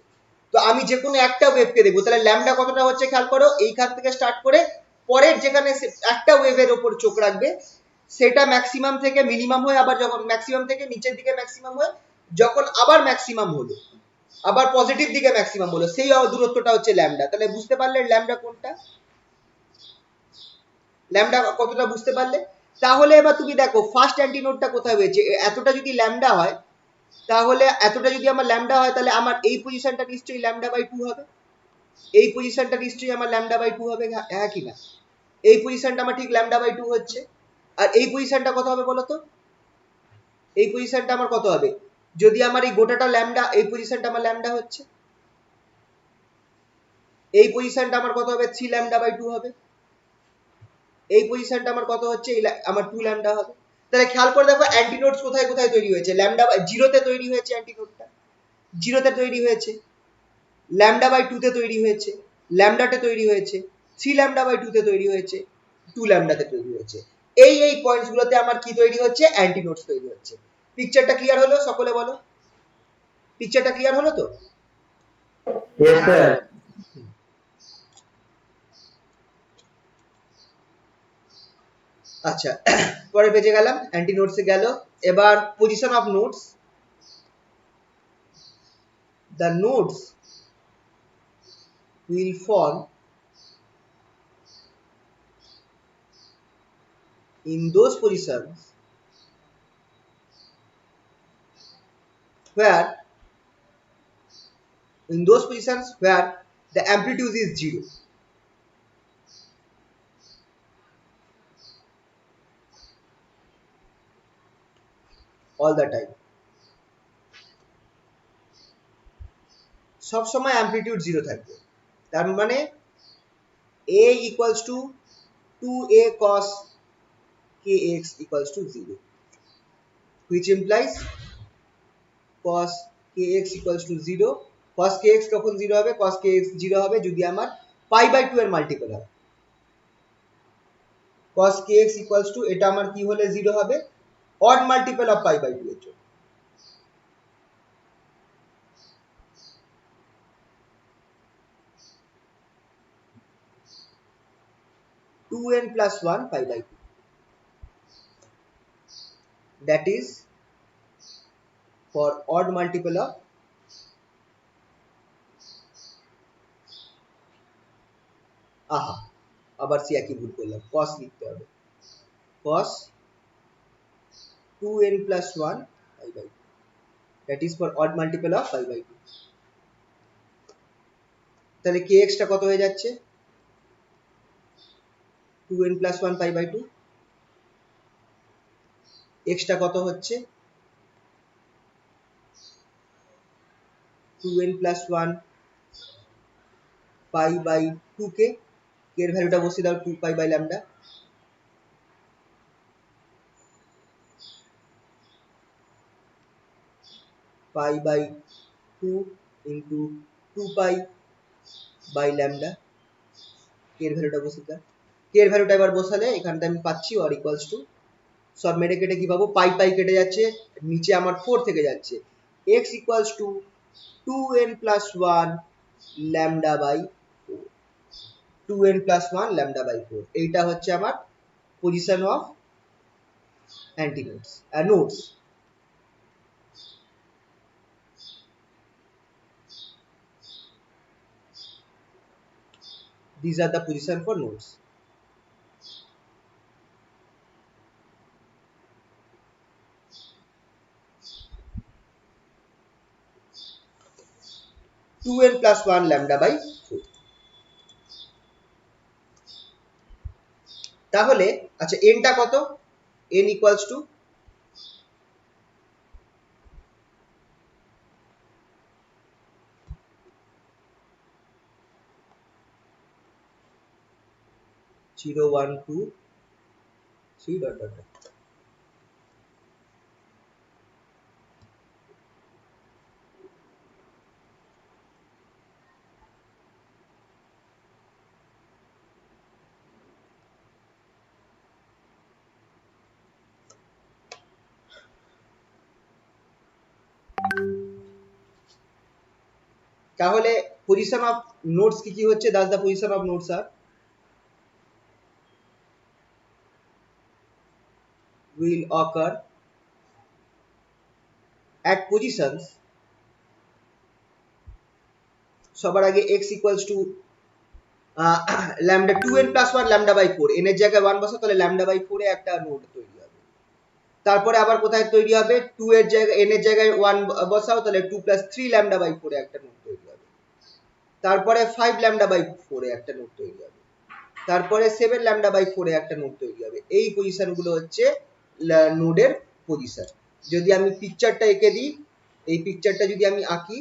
A: তো আমি যে কোনো একটা ওয়েভকে দেখবো, তাহলে ল্যামডা কতটা হচ্ছে খেয়াল করো, এইখান থেকে স্টার্ট করে পরের যেখানে একটা ওয়েভের উপর চোখ রাখবে, সেটা ম্যাক্সিমাম থেকে মিনিমাম হয়ে আবার যখন ম্যাক্সিমাম থেকে নিচের দিকে ম্যাক্সিমাম হয়ে যখন আবার ম্যাক্সিমাম হলো, আবার পজিটিভ দিকে ম্যাক্সিমাম হলো, সেই দূরত্বটা হচ্ছে ল্যামডা। তাহলে বুঝতে পারলে ল্যামডা কোনটা, ল্যামডা কতটা বুঝতে পারলে? তাহলে এবার তুমি দেখো ফার্স্ট অ্যান্টিনোডটা কোথায় হয়েছে, এতটা যদি ল্যামডা হয়, তাহলে এতটা যদি আমার ল্যামডা হয়, তাহলে আমার এই পজিশনটা নিশ্চয়ই ল্যামডা বাই 2 হবে, এই পজিশনটা নিশ্চয়ই আমার ল্যামডা বাই 2 হবে, হ্যাঁ কি না? এই পজিশনটা আমার ঠিক ল্যামডা বাই 2 হচ্ছে। আর এই পজিশনটা কত হবে বলো তো? এই পজিশনটা আমার কত হবে? যদি আমার এই গোটাটা ল্যামডা, এই পজিশনটা আমার ল্যামডা হচ্ছে, এই পজিশনটা আমার কত হবে? 3 ল্যামডা বাই 2 হবে। এই পজিশনটা আমার কত হচ্ছে? আমার 2 ল্যামডা হবে। তাহলে খেয়াল করে দেখো অ্যান্টিনোডস কোথায় কোথায় তৈরি হয়েছে। ল্যামডা বাই 0 তে তৈরি হয়েছে অ্যান্টিনোডটা, 0 তে তৈরি হয়েছে, ল্যামডা বাই 2 তে তৈরি হয়েছে, ল্যামডাতে তৈরি হয়েছে, 3 ল্যামডা বাই 2 তে তৈরি হয়েছে, 2 ল্যামডাতে তৈরি হয়েছে। এই পয়েন্টস গুলোতে আমার কি তৈরি হচ্ছে? অ্যান্টিনোডস তৈরি হচ্ছে। পিকচারটা ক্লিয়ার হলো? সকলে বলো, পিকচারটা ক্লিয়ার হলো তো?
B: Yes, sir.
A: আচ্ছা, পরের পেজে গেলাম, অ্যান্টিনোডসে গেল। এবার position of nodes. The nodes will form in those positions where the amplitude is 0. All the time. সব সময় অ্যামপ্লিটিউড 0 থাকবে। তার মানে a equals to 2a cos kx equals to 0, which implies cos kx equals to 0. cos kx কখন 0 হবে? cos kx 0 হবে যদি আমার pi by 2 এর মাল্টিপল হয়। cos kx equals to, এটা আমার কি হলে 0 হবে? odd multiple of pi by 2 এর জন্য। Two n plus 1 pi by 2, that is for odd multiple of, আহা আবার সে একই ভুল করলাম, cos লিখতে হবে, cos 2n plus 1 pi by 2, that is for odd multiple of pi by 2। তাহলে kx টা কত হয়ে যাচ্ছে? 2n plus 1 pi by 2। x টা কত হচ্ছে? 2n plus 1 pi by 2 K, k এর ভ্যালুটা বসিয়ে দাও 2 pi by lambda, pi by 2 into 2 pi by lambda, k এর ভ্যালুটা বসিয়ে দাও। k এর ভ্যালুটা এবার বসালে এখানটা আমি পাচ্ছি or equals to, সব মেরে কেটে কি পাবো? পাই পাই কেটে যাচ্ছে, নিচে আমার 4 থেকে যাচ্ছে, x equals to 2n plus 1 lambda by 4, 2n plus 1 lambda by 4। এইটা হচ্ছে আমার position of antinodes nodes. These are the position for nodes. Two n plus 1 lambda by 4। তাহলে আচ্ছা n টা কত? n equals to 0 1 2 3 dot dot dot। তাহলে position of nodes কি কি হচ্ছে? That's the position of nodes আর will occur at positions সবার আগে x equals to lambda 2n plus 1 lambda by 4 n এর জায়গায় 1 বসাও তাহলে lambda by 4 এ একটা নোড তৈরি হবে। তারপরে আবার কোথায় তৈরি হবে 2 এর জায়গায় n এর জায়গায় 1 বসাও তাহলে 2 plus 3 lambda by 4 এ একটা নোড তৈরি হবে। তারপরে 5 lambda by 4 এ একটা নোড তৈরি হবে। তারপরে 7 lambda by 4 এ একটা নোড তৈরি হবে। এই পজিশন গুলো হচ্ছে নোডের পজিশন। যদি আমি পিকচারটা এঁকে দিই, এই পিকচারটা যদি আমি আঁকি,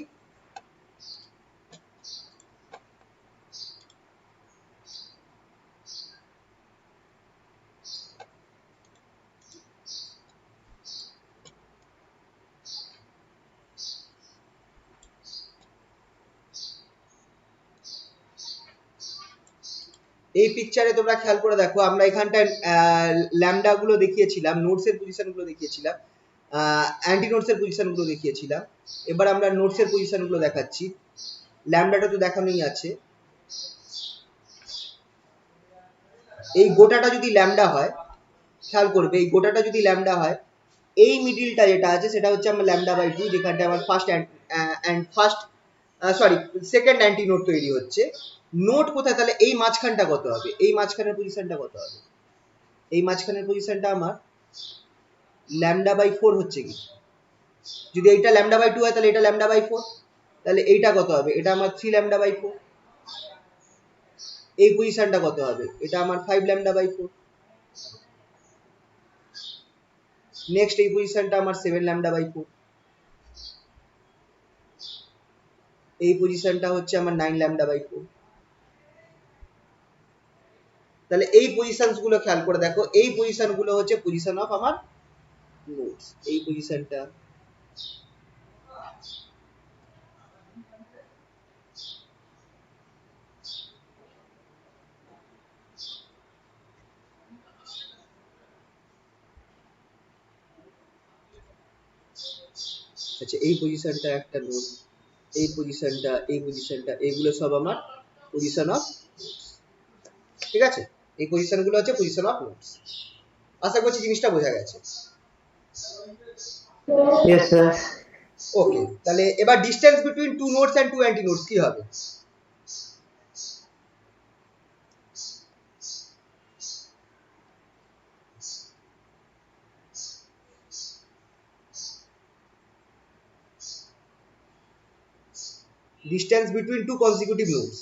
A: এই পিকচারে তোমরা খেয়াল করে দেখো আমরা এখানটায় ল্যামডা গুলো দেখিয়েছিলাম, নোডস এর পজিশন গুলো দেখিয়েছিলাম, অ্যান্টি নোডস এর পজিশন গুলো দেখিয়েছিলাম। এবার আমরা নোডস এর পজিশন গুলো দেখাচ্ছি। ল্যামডাটা তো দেখানোই আছে। এই গোটাটা যদি ল্যামডা হয়, খেয়াল করবে এই গোটাটা যদি ল্যামডা হয়, এই মিডিলটা যেটা আছে সেটা হচ্ছে আমার ল্যামডা বাই 2, যেখানটা আমার সেকেন্ড অ্যান্টি নোড তৈরি হচ্ছে। নোড কোথায় তাহলে এই মাঝখানটা কত হবে, এই মাঝখানের পজিশনটা কত হবে, এই মাঝখানের পজিশনটা আমার ল্যামডা বাই 4 হচ্ছে কি, যদি এইটা ল্যামডা বাই 2 হয় তাহলে এটা ল্যামডা বাই 4, তাহলে এইটা কত হবে, এটা আমার 3 ল্যামডা বাই 4। এই পজিশনটা কত হবে, এটা আমার 5 ল্যামডা বাই 4। নেক্সট এই পজিশনটা আমার 7 ল্যামডা বাই 4। এই পজিশনটা হচ্ছে আমার 9 ল্যামডা বাই 4। তাহলে এই পজিশনস গুলো খেয়াল করে দেখো, এই পজিশন গুলো হচ্ছে পজিশন অফ আমার নোডস। এই পজিশনটা, আচ্ছা এই পজিশনটা একটা নোড, এই পজিশনটা, এই পজিশনটা, এগুলো সব আমার পজিশন অফ, ঠিক আছে? এই পজিশন গুলো হচ্ছে পজিশন অফ নোডস। আশা করছি জিনিসটা বোঝা গেছে।
B: Yes, sir.
A: ওকে, তাহলে এবার distance between two nodes and two anti nodes কি হবে? Distance between two consecutive nodes.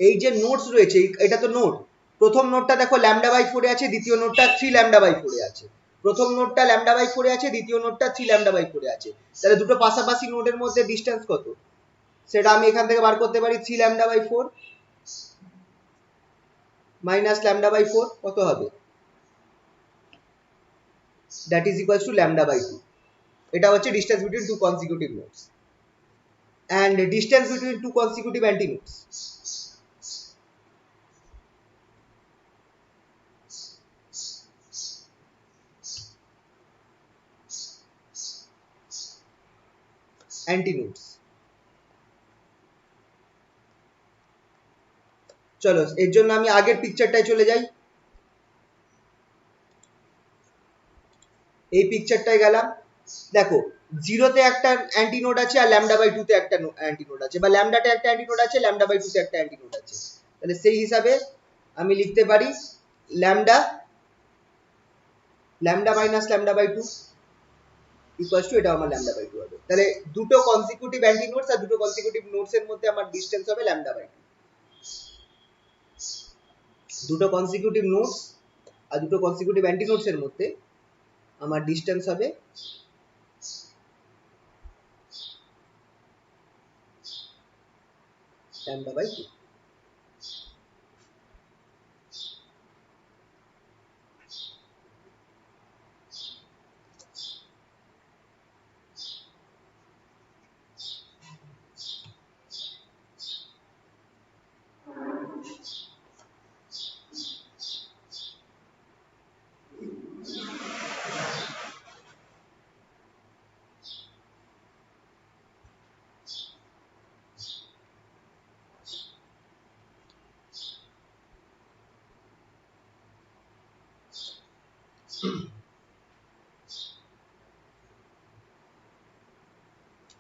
A: এই যে নোডস রয়েছে, এটা তো নোড। প্রথম নোডটা দেখো ল্যামডা বাই 4 এ আছে, দ্বিতীয় নোডটা 3 ল্যামডা বাই 4 এ আছে। প্রথম নোডটা ল্যামডা বাই 4 এ আছে, দ্বিতীয় নোডটা 3 ল্যামডা বাই 4 এ আছে। তাহলে দুটো পাশাপাশি নোডের মধ্যে ডিসটেন্স কত, সেটা আমি এখান থেকে বার করতে পারি। 3 lambda by 4 minus lambda by 4 কত হবে, that is equals to lambda by 2। এটা হচ্ছে distance between two consecutive nodes. and distance between two consecutive antinodes. Antinodes. চলো এর জন্য আমি আগের পিকচারটায় চলে যাই। এই পিকচারটায় গেলাম, দেখো জিরোতে একটা অ্যান্টিনোড আছে আর ল্যামডা বাই 2 তে একটা অ্যান্টিনোড আছে, বা ল্যামডাতে একটা অ্যান্টিনোড আছে, ল্যামডা বাই 2 তে একটা অ্যান্টিনোড আছে। তাহলে সেই হিসাবে আমি লিখতে পারি lambda lambda minus lambda by 2 equals to, এটা আমার ল্যামডা বাই 2 হবে। তাহলে দুটো কনসিকিউটিভ অ্যান্টিনোডস আর দুটো কনসিকিউটিভ নোডস এর মধ্যে আমার ডিসটেন্স হবে ল্যামডা বাই 2। দুটো কনসিকিউটিভ নোডস আর দুটো কনসিকিউটিভ অ্যান্টিনোডস এর মধ্যে আমার ডিসটেন্স হবে ল্যামডা বাই 2।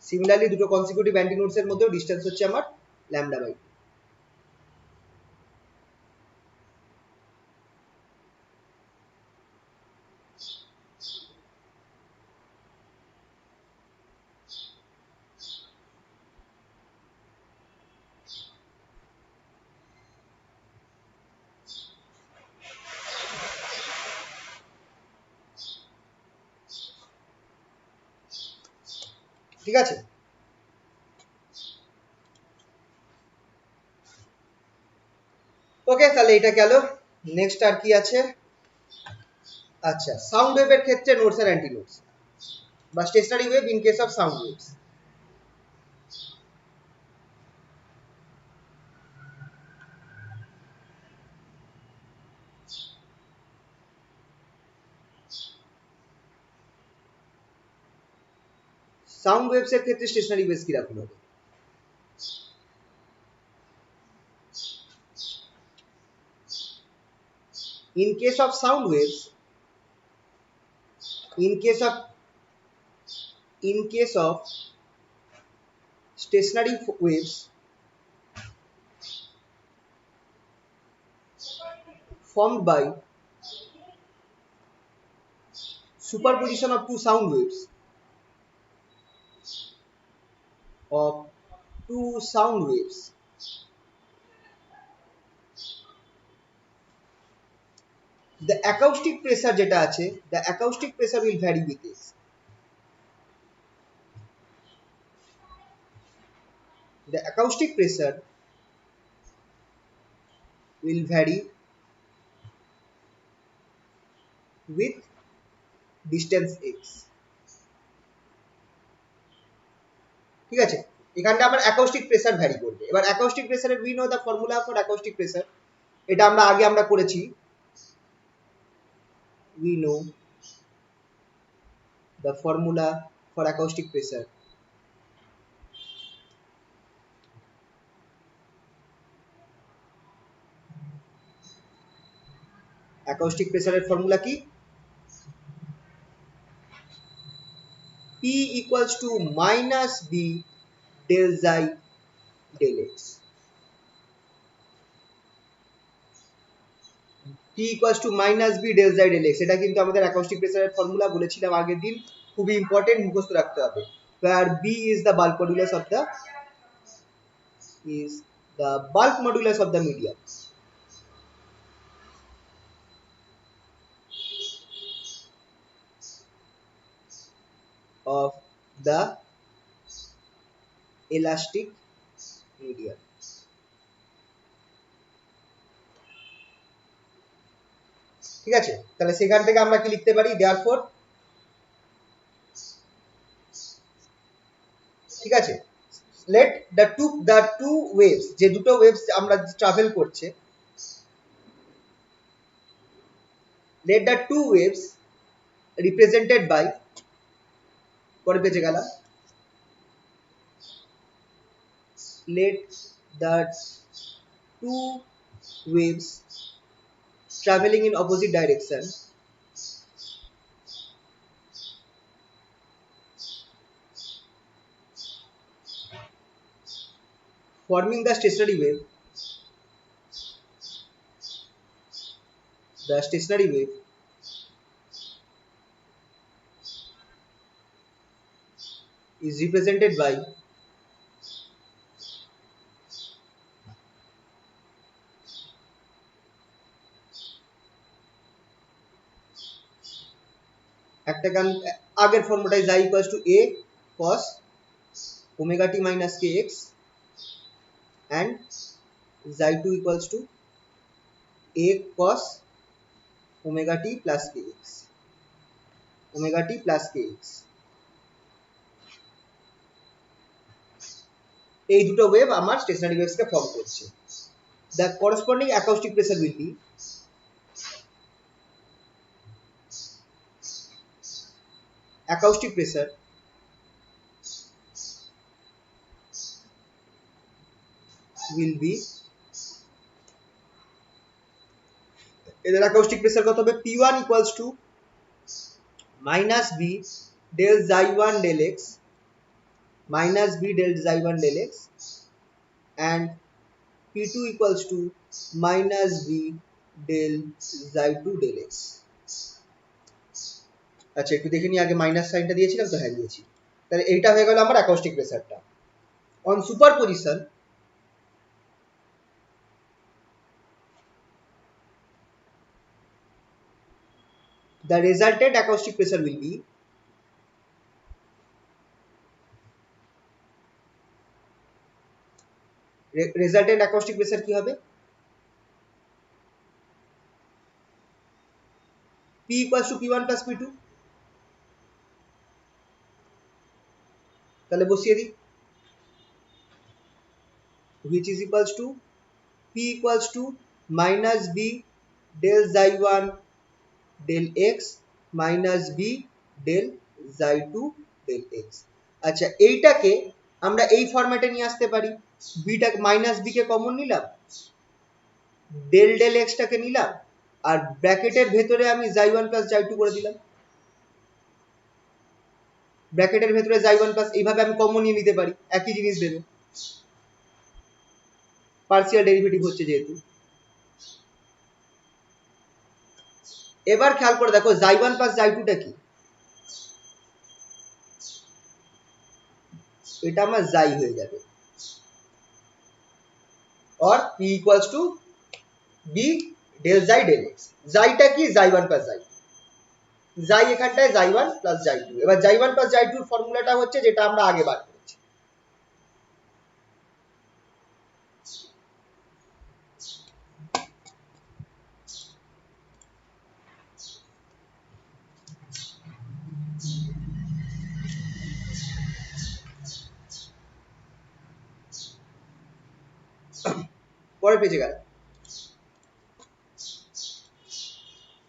A: সিমিলারলি দুটো কনসিকিউটিভ অ্যান্টি নোডস এর মধ্যেও ডিসটেন্স হচ্ছে আমার ল্যামডা বাই 2। ঠিক আছে, ওকে, তাহলে এটা গেল। নেক্সট আর কি আছে? আচ্ছা, সাউন্ড ওয়েভের ক্ষেত্রে নোডস আর অ্যান্টি নোডস বা stationary wave in case of sound waves. Sound waves এর ক্ষেত্রে স্টেশনারি ওয়েভস কিরকম হবে? In case of sound waves, in case of stationary waves formed by superposition of two sound waves the acoustic pressure যেটা আছে, the acoustic pressure will vary with this. The acoustic pressure will vary with distance x. ঠিক আছে, এখানটা আমার acoustic pressure vary করবে। এবার acoustic প্রেসারের we know the formula for acoustic pressure, এটা আমরা করেছি। we know the formula for acoustic pressure. acoustic pressure এর ফর্মুলা কি? P equals to minus B del xi del x. P equals to minus B del xi del x, এটা কিন্তু আমাদের acoustic pressure এর formula, বলেছিলাম আগের দিন, খুবই ইম্পর্টেন্ট, মুখস্থ রাখতে হবে। where B is the bulk modulus of the medium. Of the elastic medium. ঠিক আছে, তাহলে সেখান থেকে আমরা কি লিখতে পারি? therefore, ঠিক আছে, let the two waves, যে দুটো ওয়েভস আমরা ট্রাভেল করছে, let the two waves represented by, পরে পেজে গেলাম, let the two waves traveling in opposite direction forming the stationary wave is represented by একটা গান আগের ফর্মুলাটাই xi equals to a cos omega t minus kx and xi2 equals to a cos omega t plus kx, এই দুটো wave আমার stationery waves কে form করছে। the corresponding acoustic pressure will be এদের acoustic pressure কত হবে? P1 equals to minus b del xi 1 del x minus b del xi 1 del x and p2 equals to minus b del xi 2 del x। আচ্ছা একটু দেখে নিই, আগে minus সাইনটা দিয়েছিলাম তো, হ্যাঁ দিয়েছি। তাহলে এইটা হয়ে গেল আমার অ্যাকাউস্টিক প্রেসারটা। On superposition the resultant acoustic pressure will be resultant acoustic pressure কি হবে, p equals to p1 plus p2। তাহলে বসিয়ে দিই, which is equals to p equals to minus b del xi 1 del x minus b del xi 2 del x। আচ্ছা এইটাকে আমরা এই ফরম্যাটে নিয়ে আসতে পারি, বিটা মাইনাস বি কে কমন নিলাম, ডেল ডেল এক্স টাকে নিলাম, আর ব্র্যাকেটের ভেতরে আমি xi 1 plus xi 2 করে দিলাম। ব্র্যাকেটের ভেতরে xi 1 plus এইভাবে আমি কমন নিয়ে নিতে পারি, একই জিনিস দেবে, পার্সিয়াল ডেরিভেটিভ হচ্ছে যেহেতু। এবার খেয়াল করে দেখো xi 1 plus xi 2 টা কি, এটা আমার xi হয়ে যাবে, or p equals to b del xi del x। xi টা কি, xi 1 plus xi, xi এখানটায় xi 1 plus xi 2। এবার xi 1 plus xi 2 এর ফর্মুলাটা হচ্ছে যেটা আমরা আগে বার করেছি, পরের পেজে গেল,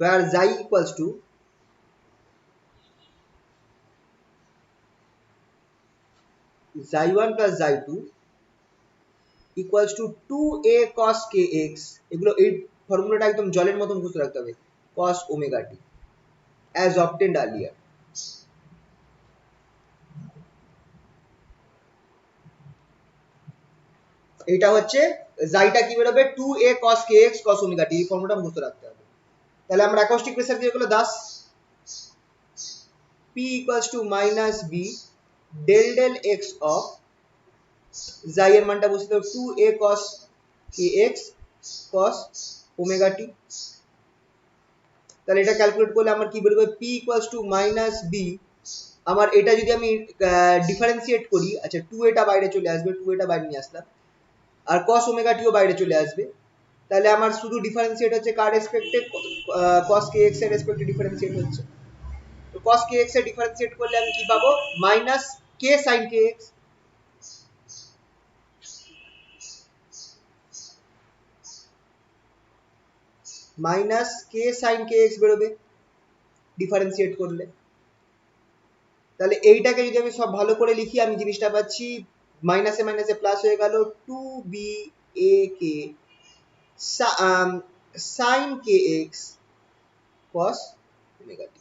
A: where xi equals to xi 1 plus xi 2 equals to 2a cos kx। এগুলো এই ফর্মুলাটা একদম জলের মতো মুখস্থ রাখতে হবে, cos omega t as obtained earlier। এটা হচ্ছে জাইটা কি বেরোবে, 2a cos kx cos omega t, এই ফর্মুলাটা মুখস্থ রাখতে হবে। তাহলে আমরা অ্যাকাউস্টিক প্রেসার দিয়ে গেল 10, p equals to minus b del del x of xi এর মানটা বসিয়ে দাও 2a cos kx cos omega t। তাহলে এটা ক্যালকুলেট করলে আমার কি বেরোবে, p equals to minus b, আমার এটা যদি আমি ডিফারেন্সিয়েট করি, আচ্ছা 2a টা বাইরে চলে আসবে, 2a টা বাইরে নিয়ে আসলাম, আর cos omega t ও বাইরে চলে আসবে। তাহলে আমার শুধু ডিফারেন্সিয়েট হচ্ছে কার রেসপেক্টে, cos kx এর রেসপেক্টে ডিফারেন্সিয়েট হচ্ছে। তো cos kx এর ডিফারেন্সিয়েট করলে আমি কি পাবো, minus k sin kx। Minus k sin kx বেরোবে ডিফারেন্সিয়েট করলে। তাহলে এইটাকে যদি আমি সব ভালো করে লিখি, আমি জিনিসটা পাচ্ছি মাইনাসে মাইনাসে প্লাস হয়ে গেল 2b a k sin kx cos omega t,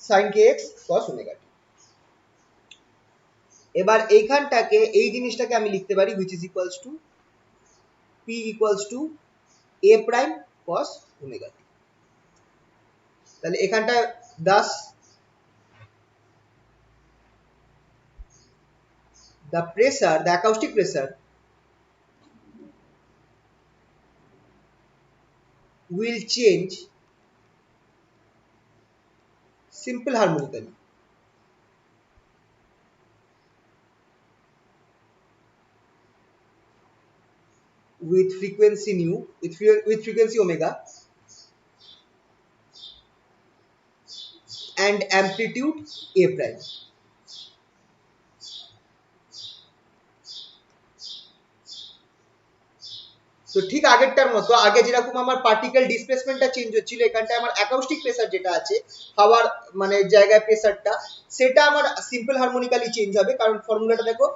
A: sin kx cos omega t। এবার এইখানটাকে এই জিনিসটাকে আমি লিখতে পারি which is equals to p equals to a prime cos omega t। তাহলে এখানটায় 10, the pressure, the acoustic pressure will change simple harmonically with frequency nu, with frequency omega and amplitude a prime। তো ঠিক আগেরটার মতো, আগে যেরকম আমার particle ডিসপ্লেসমেন্টটা change হচ্ছিল, এখানটায় আমার অ্যাকাউস্টিক প্রেসার যেটা আছে, হাওয়ার মানে জায়গায় প্রেসারটা, সেটা আমার সিম্পল হারমোনিক্যালি চেঞ্জ হবে, কারণ ফর্মুলাটা দেখো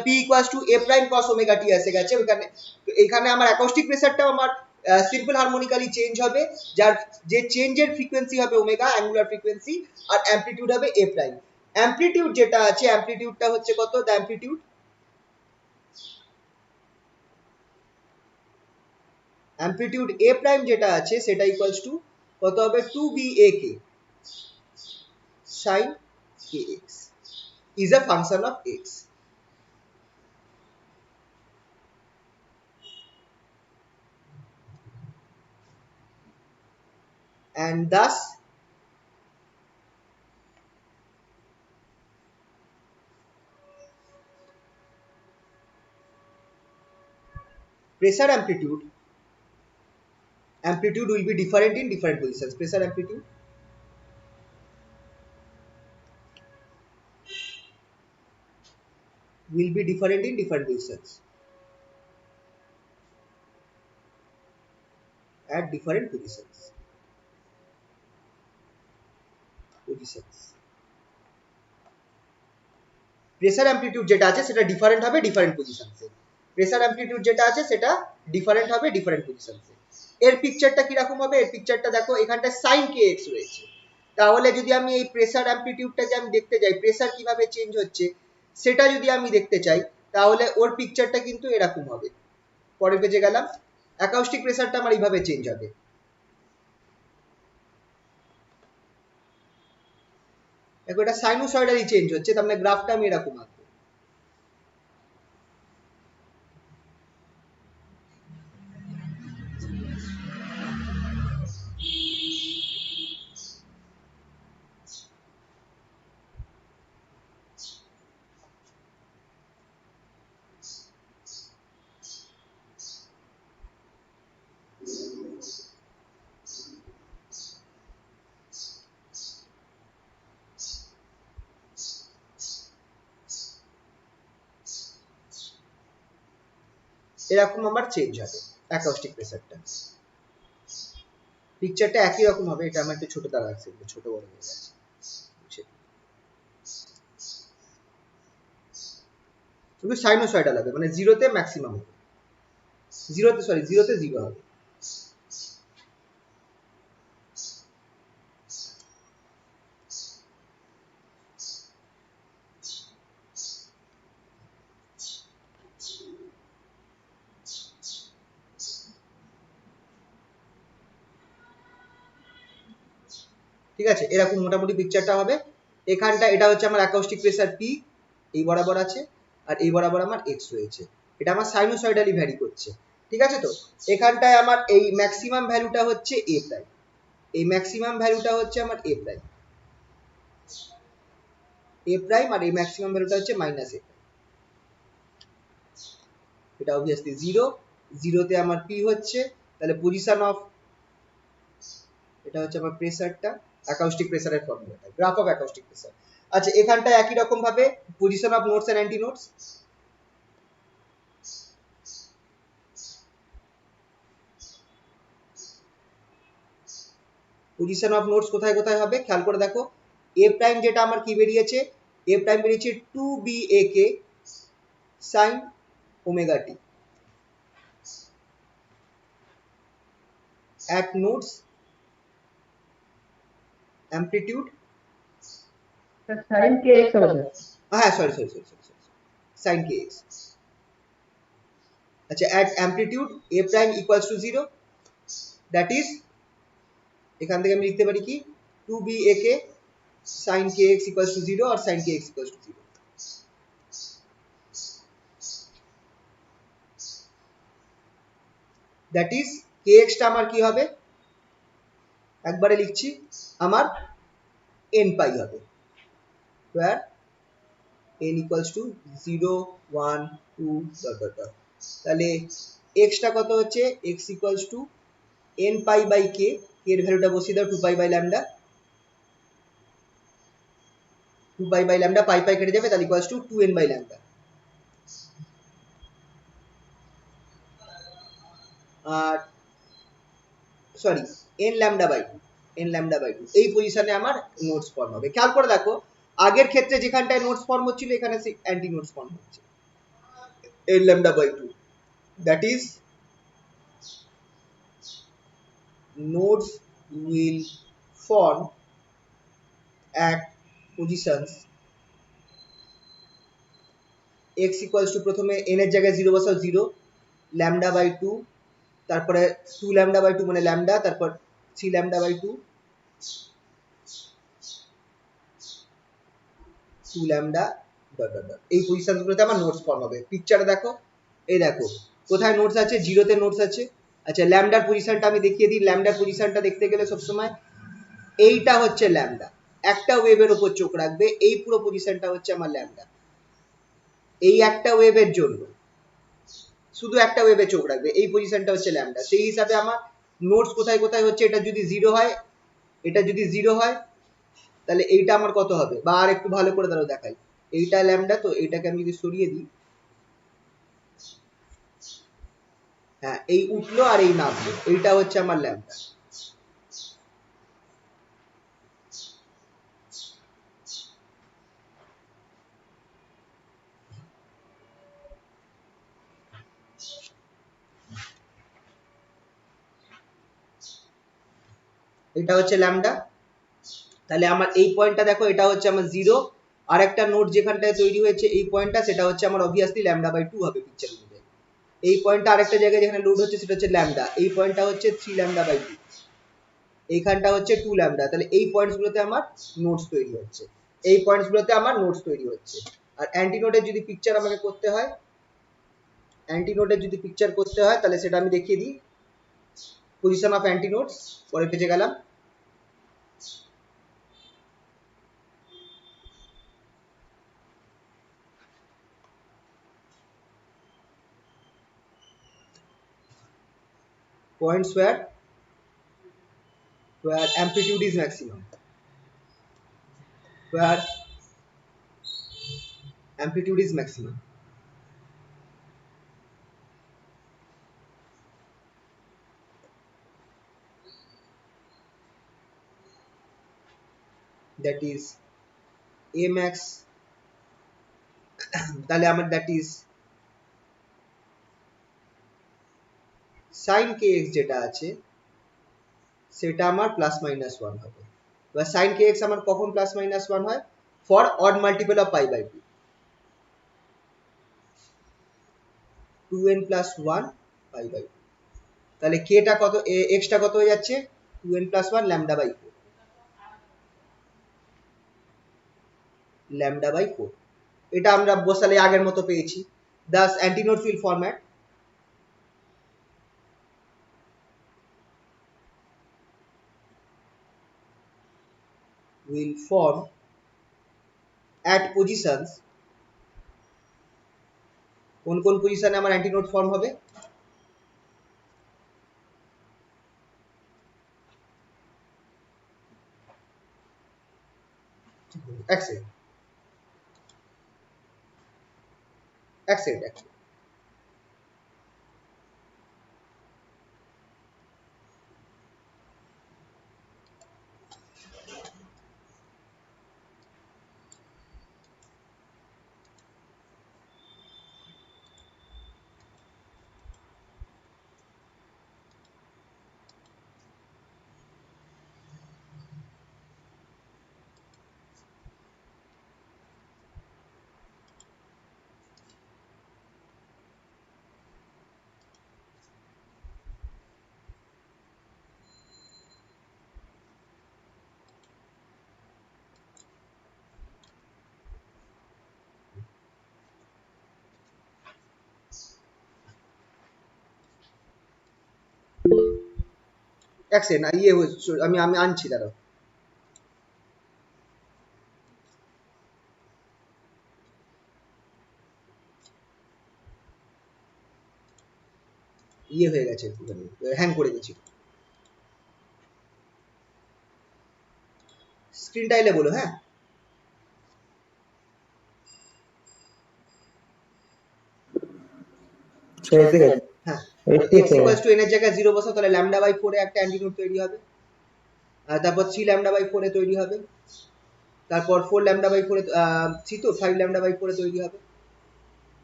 A: p equals to a prime cos omega t এসে গেছে ওখানে। তো এখানে আমার অ্যাকাউস্টিক প্রেসারটাও আমার সিম্পল হারমোনিক্যালি চেঞ্জ হবে, যার যে চেঞ্জের ফ্রিকোয়েন্সি হবে ওমেগা অ্যাঙ্গুলার ফ্রিকোয়েন্সি, আর অ্যামপ্লিটিউড হবে এ প্রাইম। অ্যামপ্লিটিউড যেটা আছে, অ্যামপ্লিটিউডটা হচ্ছে কত, দ্য অ্যামপ্লিটিউড এ প্রাইম যেটা আছে সেটা ইকুয়ালস টু কত হবে, 2BAK sin kx is a function of x. And thus pressure amplitude will be different in different positions. Pressure amplitude will be different in different positions at different positions. Pressure amplitude যেটা আছে সেটা different হবে different পজিশনসে। Pressure amplitude যেটা আছে সেটা different হবে different পজিশনসে। এর পিকচারটা কিরকম হবে, এর পিকচারটা দেখো, এখানটা সাইন কে এক্স রয়েছে। তাহলে যদি আমি এই প্রেসার অ্যামপ্লিটিউডটাকে আমি দেখতে যাই, প্রেসার কিভাবে চেঞ্জ হচ্ছে সেটা যদি আমি দেখতে চাই, তাহলে ওর পিকচারটা কিন্তু এরকম হবে। পরের পেজে গেলাম, অ্যাকাউস্টিক প্রেসারটা আমার এইভাবে চেঞ্জ হবে। দেখো এটা সাইনোসয়েডালি চেঞ্জ হচ্ছে, তার মানে গ্রাফটা আমি এরকম আঁকবো। এরকম আমার চেঞ্জ হবে অ্যাকাউস্টিক প্রেসারটা। পিকচারটা একই রকম হবে, এটা আমার একটু ছোট দ্বারা আছে, ছোট বড় হয়ে গেছে। শুধু সাইনোসয়েডাল হবে, মানে জিরোতে ম্যাক্সিমাম হবে, জিরোতে জিরো হবে। ঠিক আছে, এরকম মোটামুটি পিকচারটা হবে। এখানটা এটা হচ্ছে আমার অ্যাকাউস্টিক প্রেসার পি, এই বরাবর আছে, আর এই বরাবর আমার এক্স রয়েছে। এটা আমার সাইনোসয়েডালি ভ্যারি করছে। ঠিক আছে, তো এখানটায় আমার এই ম্যাক্সিমাম ভ্যালুটা হচ্ছে এ প্রাইম, এই ম্যাক্সিমাম ভ্যালুটা হচ্ছে আমার এ প্রাইম, আর এই ম্যাক্সিমাম ভ্যালুটা হচ্ছে মাইনাস এ। এটা অবভিয়াসলি জিরো, জিরোতে আমার পি হচ্ছে, তাহলে পজিশন অফ, এটা হচ্ছে আমার প্রেসারটা, অ্যাকাউস্টিক প্রেসারের ফর্মুলাটা, গ্রাফ অফ অ্যাকাউস্টিক প্রেসার। আচ্ছা, এখানটা একই রকম ভাবে position of nodes and anti nodes. Position of nodes কোথায় কোথায় হবে খেয়াল করে দেখো। এ প্রাইম যেটা আমার কি বেরিয়েছে, এ প্রাইম বেরিয়েছে 2BAK sin omega t at nodes amplitude,
B: sin kx হবে
A: হ্যাঁ সরি sin kx। আচ্ছা, at amplitude a prime equals to 0, that is এখান থেকে আমি লিখতে পারি কি 2BAK sin kx equals to 0 or sin kx equals to 0। that is kx টা আমার কি হবে, একবারে লিখছি, আমার n পাই হবে, where n equals to 0 1 2 dot dot dot। তাহলে x টা কত হচ্ছে, x equals to n pi by k, k এর ভ্যালুটা বসিয়ে দাও 2 pi by lambda, 2 pi by lambda, pi pi কেটে যাবে, তাহলে equals to 2n by lambda। আর sorry, n lambda by 2, n lambda by 2 এই পজিশনে আমার নোটস ফর্ম হবে। খেয়াল করে দেখো, আগের ক্ষেত্রে যেখানটায় নোটস ফর্ম হচ্ছিল এখানে অ্যান্টি নোটস ফর্ম হচ্ছে n lambda by 2, that is nodes will form at positions x equals to প্রথমে n এর জায়গায় 0 বসাও 0 lambda by 2 তারপরে 2 lambda by 2 মানে lambda তারপর 3 lambda by 2 2 lambda dot dot dot এই পজিশনগুলোতে আমার নোটস ফর্ম হবে পিকচারে দেখো এই দেখো কোথায় নোটস আছে জিরোতে নোটস আছে আচ্ছা ল্যামডার পজিশনটা আমি দেখিয়ে দিই ল্যামডার পজিশনটা দেখতে গেলে সবসময় এইটা হচ্ছে ল্যামডা একটা ওয়েভের উপর চোখ রাখবে এই পুরো পজিশনটা হচ্ছে আমার ল্যামডা এই একটা ওয়েভের জন্য শুধু একটা ওয়েভে চোখ রাখবে এই পজিশনটা হচ্ছে ল্যামডা সেই হিসাবে আমার নোটস কোথায় কোথায় হচ্ছে এটা যদি জিরো হয় এটা যদি জিরো হয় তাহলে এইটা আমার কত হবে বা আর একটু ভালো করে দাঁড়াও দেখাই এইটা ল্যামডা তো এইটাকে আমি যদি সরিয়ে দিই হ্যাঁ এই উঠলো আর এই নামলো এইটা হচ্ছে আমার ল্যামডা এটা হচ্ছে ল্যামডা তাহলে আমার এই পয়েন্টটা দেখো এটা হচ্ছে আমার জিরো আর একটা নোট যেখানটায় তৈরি হয়েছে এই পয়েন্টটা সেটা হচ্ছে আমার অবভিয়াসলি ল্যামডা বাই 2 হবে পিকচার অনুযায়ী এই পয়েন্টটা আরেকটা জায়গায় যেখানে লোড হচ্ছে সেটা হচ্ছে ল্যামডা এই পয়েন্টটা হচ্ছে 3 ল্যামডা বাই 2 এইখানটা হচ্ছে 2 ল্যামডা তাহলে এই পয়েন্টসগুলোতে আমার নোটস তৈরি হচ্ছে এই পয়েন্টসগুলোতে আমার নোটস তৈরি হচ্ছে আর অ্যান্টিনোডের যদি পিকচার আমাকে করতে হয় অ্যান্টিনোডের যদি পিকচার করতে হয় তাহলে সেটা আমি দেখিয়ে দিই পজিশন অফ অ্যান্টিনোডস পরের পেজে গেলাম points where amplitude is maximum where amplitude is maximum that is a max তাহলে আমার that is sin kx যেটা আছে সেটা আমার প্লাস মাইনাস 1 হবে বা sin kx আমার কখন প্লাস মাইনাস 1 হয় for odd multiple of pi by 2 2n plus 1 pi by 2 তাহলে k টা কত x টা কত হয়ে যাচ্ছে 2n plus 1 lambda by 4 lambda by 4 এটা আমরা বসালে আগের মতো পেয়েছি thus antinode field format will form at positions কোন কোন পজিশনে আমার অ্যান্টিনোড ফর্ম হবে এক সেকেন্ড এক সেকেন্ড এক সেকেন্ড ইয়ে আমি আমি আনছি দাঁড়াও ইয়ে হয়ে গেছে একটুখানি হ্যাং করে গেছি স্ক্রিনটা এলে বলো হ্যাঁ হ্যাঁ x equals to n এর জায়গায় 0 বসাও তাহলে ল্যামডা বাই 4 এ একটা অ্যান্টিনোড তৈরি হবে আর তারপর 3 ল্যামডা বাই 4 এ তৈরি হবে তারপর 4 ল্যামডা বাই 4 এ 3 তো 5 ল্যামডা বাই 4 এ তৈরি হবে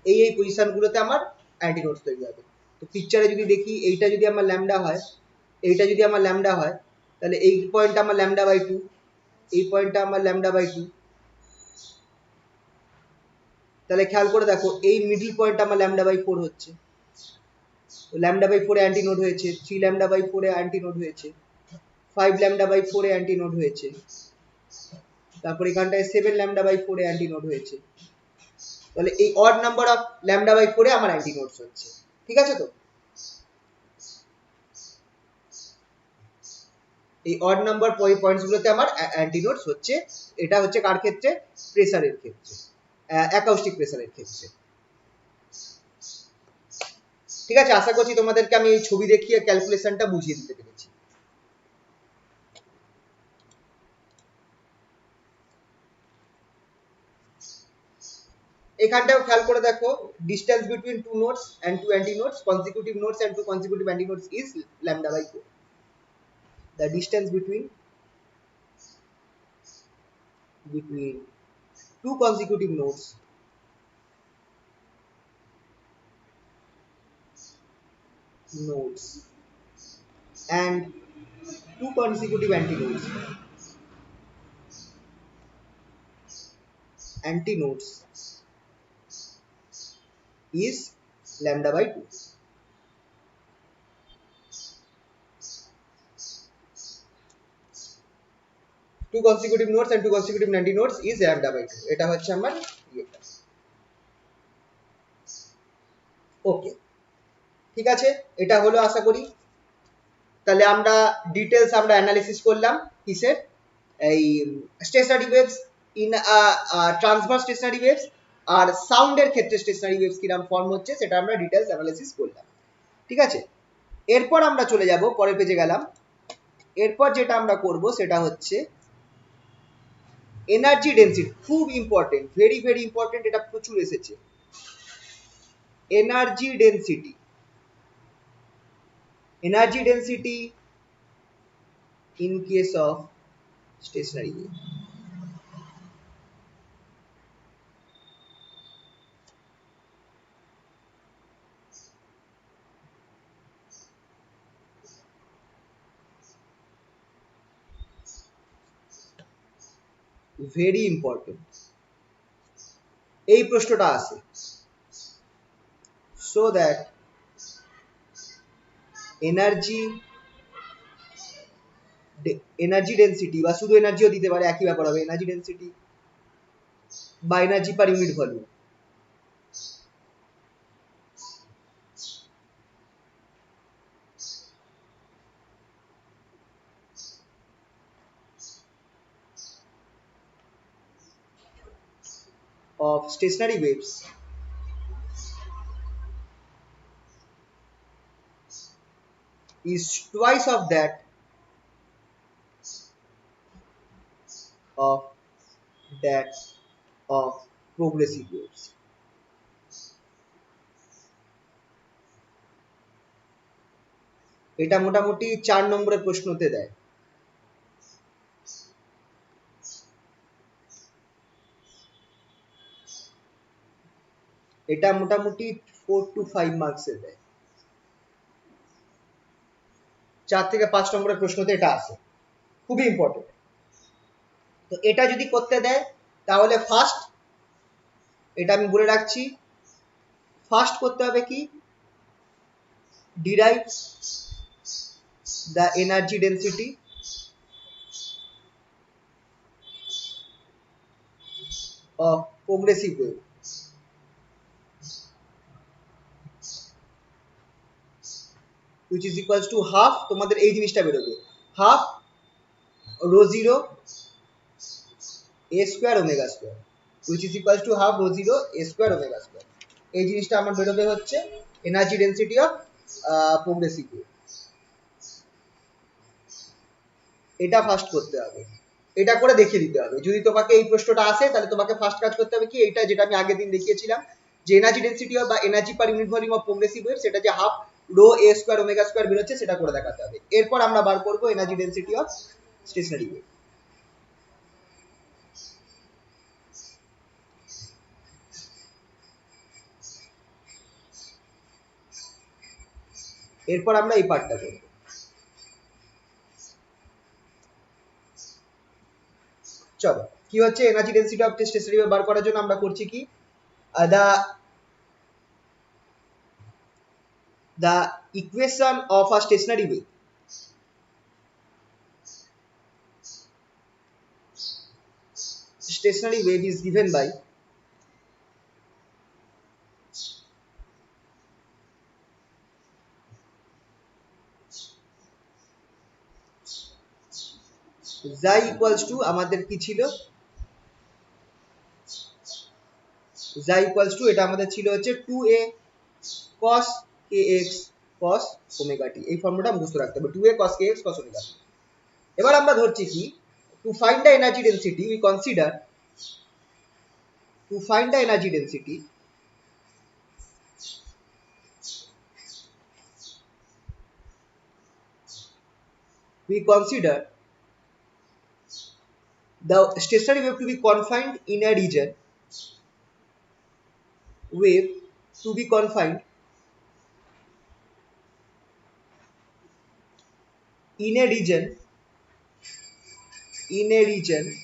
A: এই পজিশনগুলোতে আমার অ্যান্টিনোডস তৈরি হবে তো পিকচারে যদি দেখি এইটা যদি আমার ল্যামডা হয় এইটা যদি আমার ল্যামডা হয় তাহলে এই পয়েন্টটা আমার ল্যামডা বাই 2, এই পয়েন্টটা আমার ল্যামডা বাই 2। তাহলে খেয়াল করে দেখো এই মিডল পয়েন্টটা আমার ল্যামডা বাই 4 হচ্ছে, ল্যামডা বাই 4 এ অ্যান্টি নোড হয়েছে, 3 ল্যামডা বাই 4 এ অ্যান্টি নোড হয়েছে, 5 ল্যামডা বাই 4 এ অ্যান্টি নোড হয়েছে, তারপর এখানটায় 7 ল্যামডা বাই 4 এ অ্যান্টি নোড হয়েছে। তাহলে এই odd number of lambda by 4 এ আমার অ্যান্টি নোডস হচ্ছে। ঠিক আছে? তো এই অড নাম্বার পয়েন্টস গুলোতে আমার অ্যান্টি নোডস হচ্ছে। এটা হচ্ছে কার ক্ষেত্রে? প্রেসারের ক্ষেত্রে, অ্যাকাউস্টিক প্রেসারের ক্ষেত্রে। ঠিক আছে, আশা করছি তোমাদেরকে আমি এই ছবি দেখিয়ে ক্যালকুলেশনটা বুঝিয়ে দিতে পেরেছি। এখানটাও খেয়াল করে দেখো, distance between two nodes and two anti nodes, consecutive nodes and two consecutive anti nodes is lambda by 4. The distance between two consecutive nodes and two consecutive antinodes is lambda by 2. Two consecutive nodes and two consecutive antinodes is lambda by 2. এটা হচ্ছে আমার ইয়েটা। ওকে, ঠিক আছে, এটা হলো আশা করি। তাহলে আমরা ডিটেলস আমরা অ্যানালিসিস করলাম কিসের? এই stationary waves in transverse stationary waves আর সাউন্ডের ক্ষেত্রে স্টেশনারি ওয়েভস কিরকম ফর্ম হচ্ছে সেটা আমরা ডিটেলস অ্যানালিসিস করলাম। ঠিক আছে, এরপর আমরা চলে যাব, পরের পেজে গেলাম। এরপর যেটা আমরা করব সেটা হচ্ছে এনার্জি ডেনসিটি। খুব ইম্পর্টেন্ট, ভেরি ভেরি ইম্পর্টেন্ট, এটা প্রচুর এসেছে। Energy density, energy density in case of stationary wave. Very important, এই প্রশ্নটা আসে। So that এনার্জি ডেনসিটি বা শুধু এনার্জিও দিতে পারে, একই ব্যাপার হবে, এনার্জি ডেনসিটি বা energy per unit volume of stationary waves is twice of that of progressive waves. এটা মোটামুটি 4 নম্বরের প্রশ্নতে দেয়। এটা মোটামুটি 4 to 5 মার্কসে দেয়, 4 থেকে 5 নম্বরের প্রশ্নতে এটা আসে, খুবই ইম্পর্টেন্ট। তো এটা যদি করতে দেয় তাহলে ফার্স্ট, এটা আমি বলে রাখছি, ফার্স্ট করতে হবে কি, derive the energy density of progressive wave, which is equals to half, তোমাদের এই জিনিসটা বেরোবে, half rho 0 a square omega square, which is equals to half rho 0 a square omega square। এই জিনিসটা আমার বেরোবে হচ্ছে energy density of progressive wave. এটা ফার্স্ট করতে হবে, এটা করে দেখিয়ে দিতে হবে। যদি তোমাকে এই প্রশ্নটা আসে তাহলে তোমাকে ফার্স্ট কাজ করতে হবে কি, এইটা যেটা আমি আগের দিন দেখিয়েছিলাম যে এনার্জি ডেনসিটি বা energy per unit volume of progressive wave, সেটা যে half rho a square omega square বেরোচ্ছে সেটা করে দেখাতে হবে। এরপর আমরা বার করব energy density of stationary wave. এরপর আমরা এই পার্টটা করব। চলো কি হচ্ছে energy density of stationary wave বার করার জন্য আমরা করছি কি the equation of a stationary wave is given by xi equals to আমাদের কি ছিল xi equals to এটা আমাদের ছিল হচ্ছে 2a cos kx cos omega t এই ফর্মুলাটা মুখস্থ রাখতে হবে 2a cos kx cos omega t এবার আমরা ধরছি কি to find the energy density we consider to find the energy density we consider the stationary wave to be confined in a region wave to be confined in a region in a region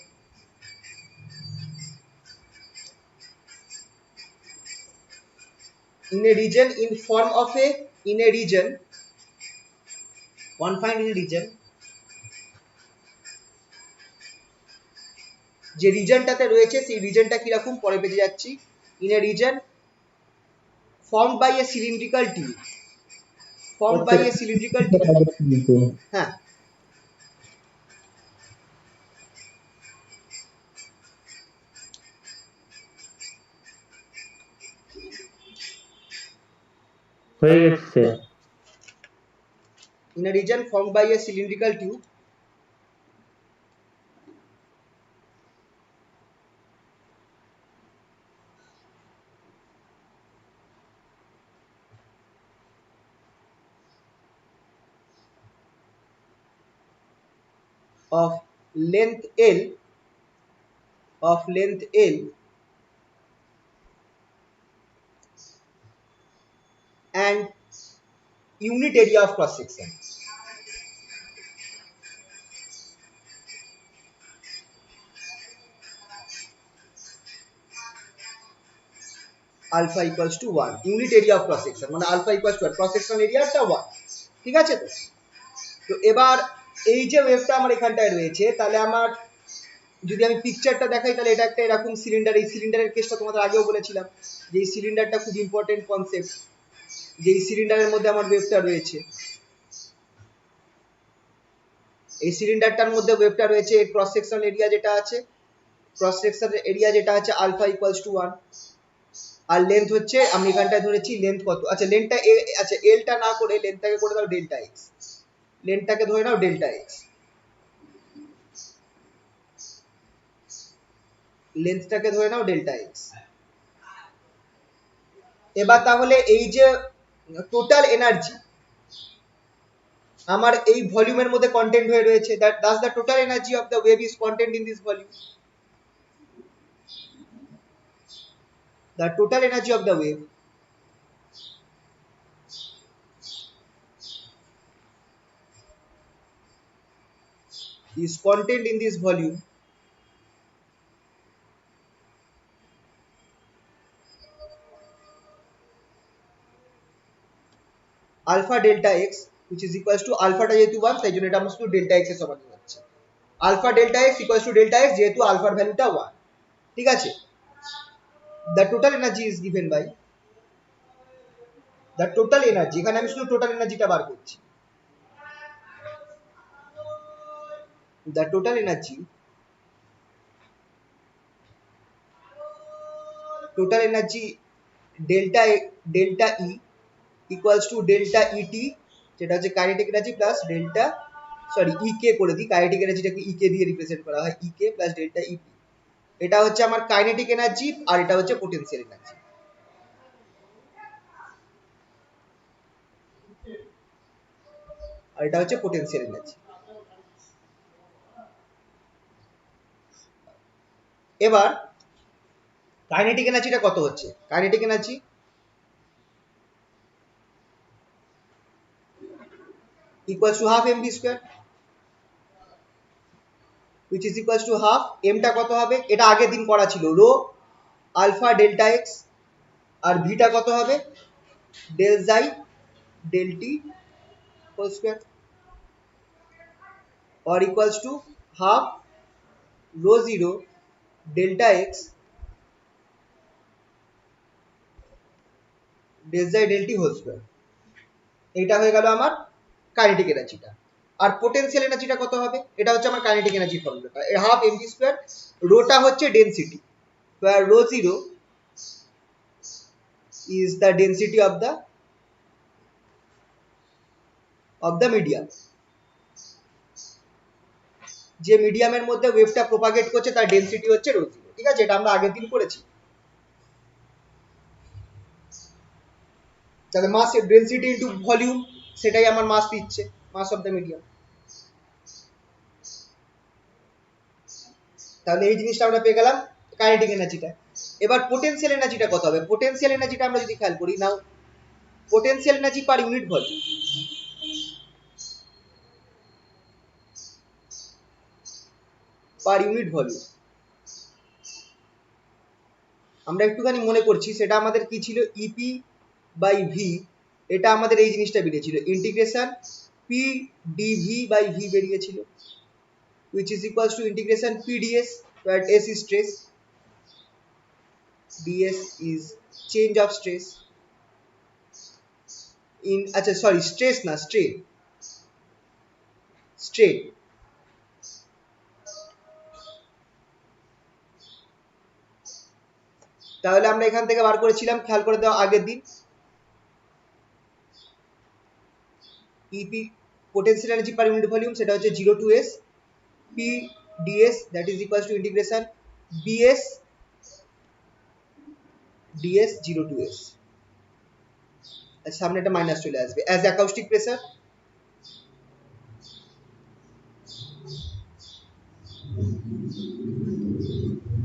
A: in a region in form of a in a region confined in a region যে রিজনটাতে রয়েছে সেই রিজনটা কিরকম পরে পেতে যাচ্ছি in a region formed by a cylindrical tube formed by a cylindrical tube হ্যাঁ
B: হয়ে গেছে
A: in a region formed by a cylindrical tube of length L and unit area of cross section alpha equals to 1 unit area of cross section মানে alpha equals to cross section area টা 1 ঠিক আছে তো তো এবার এই যে ওয়েভটা আমার এখানটায় রয়েছে তাহলে আমার যদি আমি পিকচারটা দেখাই তাহলে এটা একটা এরকম সিলিন্ডার এই সিলিন্ডারের কেসটা তোমাদের আগেও বলেছিলাম যে এই সিলিন্ডারটা খুব ইম্পর্টেন্ট কনসেপ্ট যে এই সিলিন্ডারের মধ্যে আমার ওয়েভটা রয়েছে এই সিলিন্ডারটার মধ্যে ওয়েভটা রয়েছে এর ক্রস সেকশন এরিয়া যেটা আছে ক্রস সেকশন এরিয়া যেটা আছে আলফা ইকুয়ালস টু 1 আর লেন্থ হচ্ছে আমি এখানটায় ধরেছি লেন্থ কত আচ্ছা লেন্থটা আচ্ছা এলটা না করে লেন্থটাকে করে দাও ডেল্টা এক্স লেন্থটাকে ধরে নাও ডেল্টা এক্স লেন্থটাকে ধরে নাও ডেল্টা এক্স এবার তাহলে এই যে টোটাল এনার্জি আমার এই ভলিউমের মধ্যে কন্টেন্ট হয়ে রয়েছে that Das the total energy of the wave is contained in this volume the total energy of the wave is contained in this volume alpha delta x which is equals to alpha টা যেহেতু 1 তাই জন্য এটা আমরা শুধু delta x এর সমান হচ্ছে alpha delta x equals to delta x যেহেতু আলফার ভ্যালুটা 1 ঠিক আছে the total energy is given by the total energy এখানে আমি শুধু টোটাল এনার্জিটা বার করছি the total energy delta E equals to delta ET যেটা হচ্ছে kinetic energy plus delta sorry E K করে দিই কাইনেটিক এনার্জিটাকে ইকে দিয়ে রিপ্রেজেন্ট করা হয় ইকে প্লাস ডেল্টা ইপি এটা হচ্ছে আমার কাইনেটিক এনার্জি আর এটা হচ্ছে পোটেনশিয়াল এনার্জি আর এটা হচ্ছে পোটেনশিয়াল এনার্জি এবার কাইনেটিক এনার্জিটা কত হচ্ছে kinetic energy equals to half mv square which is equals to half এমটা কত হবে, এটা আগের দিন করা ছিল, রো আলফা ডেল্টা এক্স, আর ভিটা কত হবে, ডেল জাই del t whole square, or equals to half rho 0 delta x del z del t whole square. এটা হয়ে গেল আমার কাইনেটিক এনার্জিটা। আর পোটেনশিয়াল এনার্জিটা কত হবে, এটা হচ্ছে আমার কাইনেটিক এনার্জি ফর্মুলাটা, হাফ এমজি স্কয়ার, রোটা হচ্ছে density, where rho 0 is the density of the medium, যে মিডিয়ামের মধ্যে ওয়েভটা প্রপাগেট করছে তার ডেনসিটি হচ্ছে রো 0, ঠিক আছে, এটা আমরা আগের দিন করেছি। তাহলে মাস ডেনসিটি ইনটু ভলিউম, সেটাই আমার মাস দিচ্ছে, মাস অফ দ্য মিডিয়াম। তাহলে এই জিনিসটা আমরা পেয়ে গেলাম কাইনেটিক এনার্জিটা। এবার পোটেনশিয়াল এনার্জিটা কত হবে, পোটেনশিয়াল এনার্জিটা আমরা যদি খেয়াল করি now, potential energy per unit volume, per unit volume আমরা একটুখানি মনে করছি, সেটা আমাদের কি ছিল, ইপি বাই ভি, এটা আমাদের এই জিনিসটা বেরিয়েছিল, integration p d v by v বেরিয়েছিল, which is equals to integration pds, where s is stress, ds is change of stress in, আচ্ছা সরি স্ট্রেস না, স্ট্রেন, স্ট্রেন। তাহলে আমরা এখান থেকে বার করেছিলাম, খেয়াল করে দাও আগের দিন, EP potential energy per unit volume, সেটা হচ্ছে 0 to s p ds, that is equals to integration bs ds 0 to s, সামনে একটা মাইনাস চলে আসবে, as acoustic pressure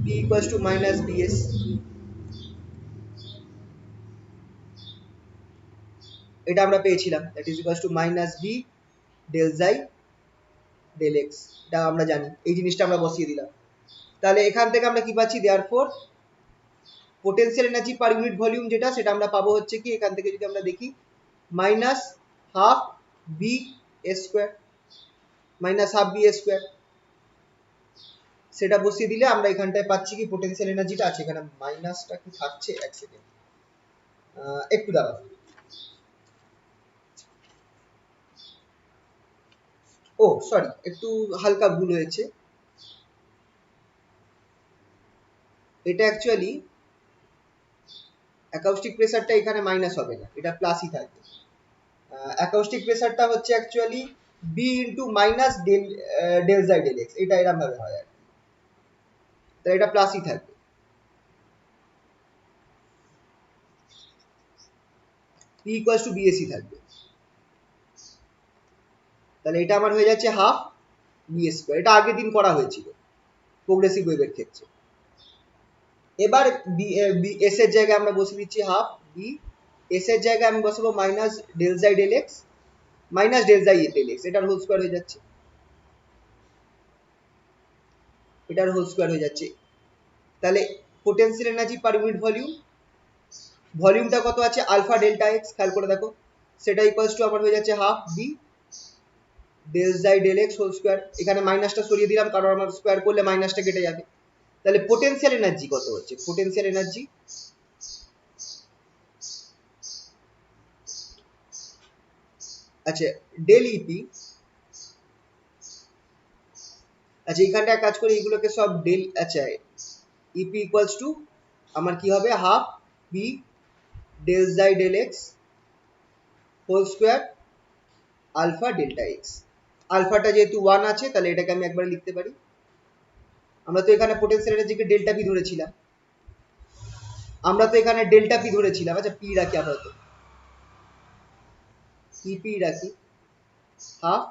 A: p equals to minus bs, এটা আমরা পেয়েছিলাম, that is equals to minus b del xi del x, এটা আমরা জানি, এই জিনিসটা আমরা বসিয়ে দিলাম। তাহলে এখান থেকে আমরা কি পাচ্ছি, therefore potential energy per unit volume যেটা, সেটা আমরা পাবো হচ্ছে কি, এখান থেকে যদি আমরা দেখি minus half b square, minus half b square, সেটা বসিয়ে দিলে আমরা এখানটায় পাচ্ছি কি, পোটেনশিয়াল এনার্জিটা আছে এখানে, মাইনাসটা কি থাকছে, এক সেকেন্ড একটু দাঁড়াও, ও সরি একটু হালকা ভুল হয়েছে, এটা অ্যাকচুয়ালি অ্যাকাউস্টিক প্রেসারটা এখানে মাইনাস হবে না, এটা প্লাসই থাকবে। অ্যাকাউস্টিক প্রেসারটা হচ্ছে actually b into minus del del জাই ডেল এক্স, এটা এরকম ভাবে হয় আর কি, তাহলে এটা প্লাসই থাকবে। পি ইকুয়ালস টু বিএসি থাকবে, তাহলে এটা আমার হয়ে যাচ্ছে হাফ বি স্কোয়ার, এটা আগের দিন করা হয়েছিল প্রোগ্রেসিভ ওয়েভের ক্ষেত্রে। এবার এস এর জায়গায় আমরা বসে দিচ্ছি হাফ বি, এস এর জায়গায় আমি বসাবো মাইনাস ডেল জাই ডেল এক্স, মাইনাস ডেল জাই ডেল এক্স, এটার হোল স্কোয়ার হয়ে যাচ্ছে, এটার হোল স্কোয়ার হয়ে যাচ্ছে। তাহলে potential energy per unit volume, ভলিউমটা কত আছে, আলফা ডেল্টা এক্স, খেয়াল করে দেখো, সেটা ইকুয়ালস টু আমার হয়ে যাচ্ছে হাফ বি ডেল জাই ডেল এক্স হোল স্কোয়ার, এখানে মাইনাসটা সরিয়ে দিলাম কারণ আমার স্কোয়ার করলে মাইনাসটা কেটে যাবে। তাহলে পোটেনশিয়াল এনার্জি কত হচ্ছে, পোটেনশিয়াল এনার্জি আচ্ছা ডেল ইপি, আচ্ছা এখানটা কাজ করি, এগুলোকে সব ডেল, আচ্ছা ইপি ইকুয়ালস টু আমার কি হবে, হাফ বি ডেল জাই del x whole square alpha delta x, আলফাটা যেহেতু 1 আছে তাহলে এটাকে আমি একবার লিখতে পারি, আমরা তো এখানে পোটেনশিয়াল এনার্জিকে ডেল্টা পি ধরেছিলাম, আমরা তো এখানে ডেল্টা পি ধরেছিলাম, আচ্ছা পি রাখি আপাতত, ইপি রাখি হাফ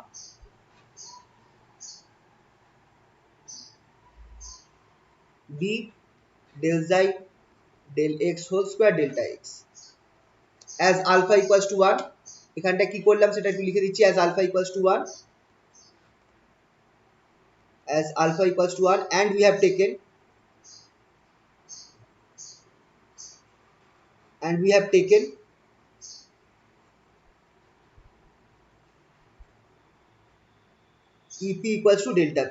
A: বি ডেল জাই del x whole square delta x, as alpha equals to 1, এখানটা কি করলাম সেটা একটু লিখে দিচ্ছি, as alpha equals to 1 as alpha equals to 1, and we have taken EP equals to delta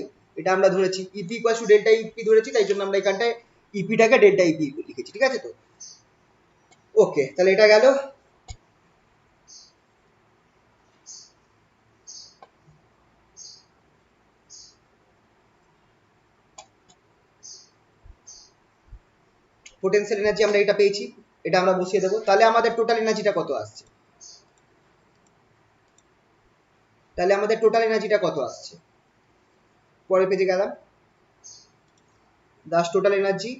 A: E, এটা আমরা ধরেছি EP equals to delta EP ধরেছি, তাই জন্য আমরা এখানটায় EP টাকে delta EP লিখেছি, ঠিক আছে? তো ওকে, তাহলে এটা গেল। পোটেনশিয়াল এনার্জি আমরা এটা পেয়েছি, এটা আমরা বসিয়ে দেবো। তাহলে আমাদের টোটাল এনার্জিটা কত আসছে? পরের পেজে গেলাম, Das total energy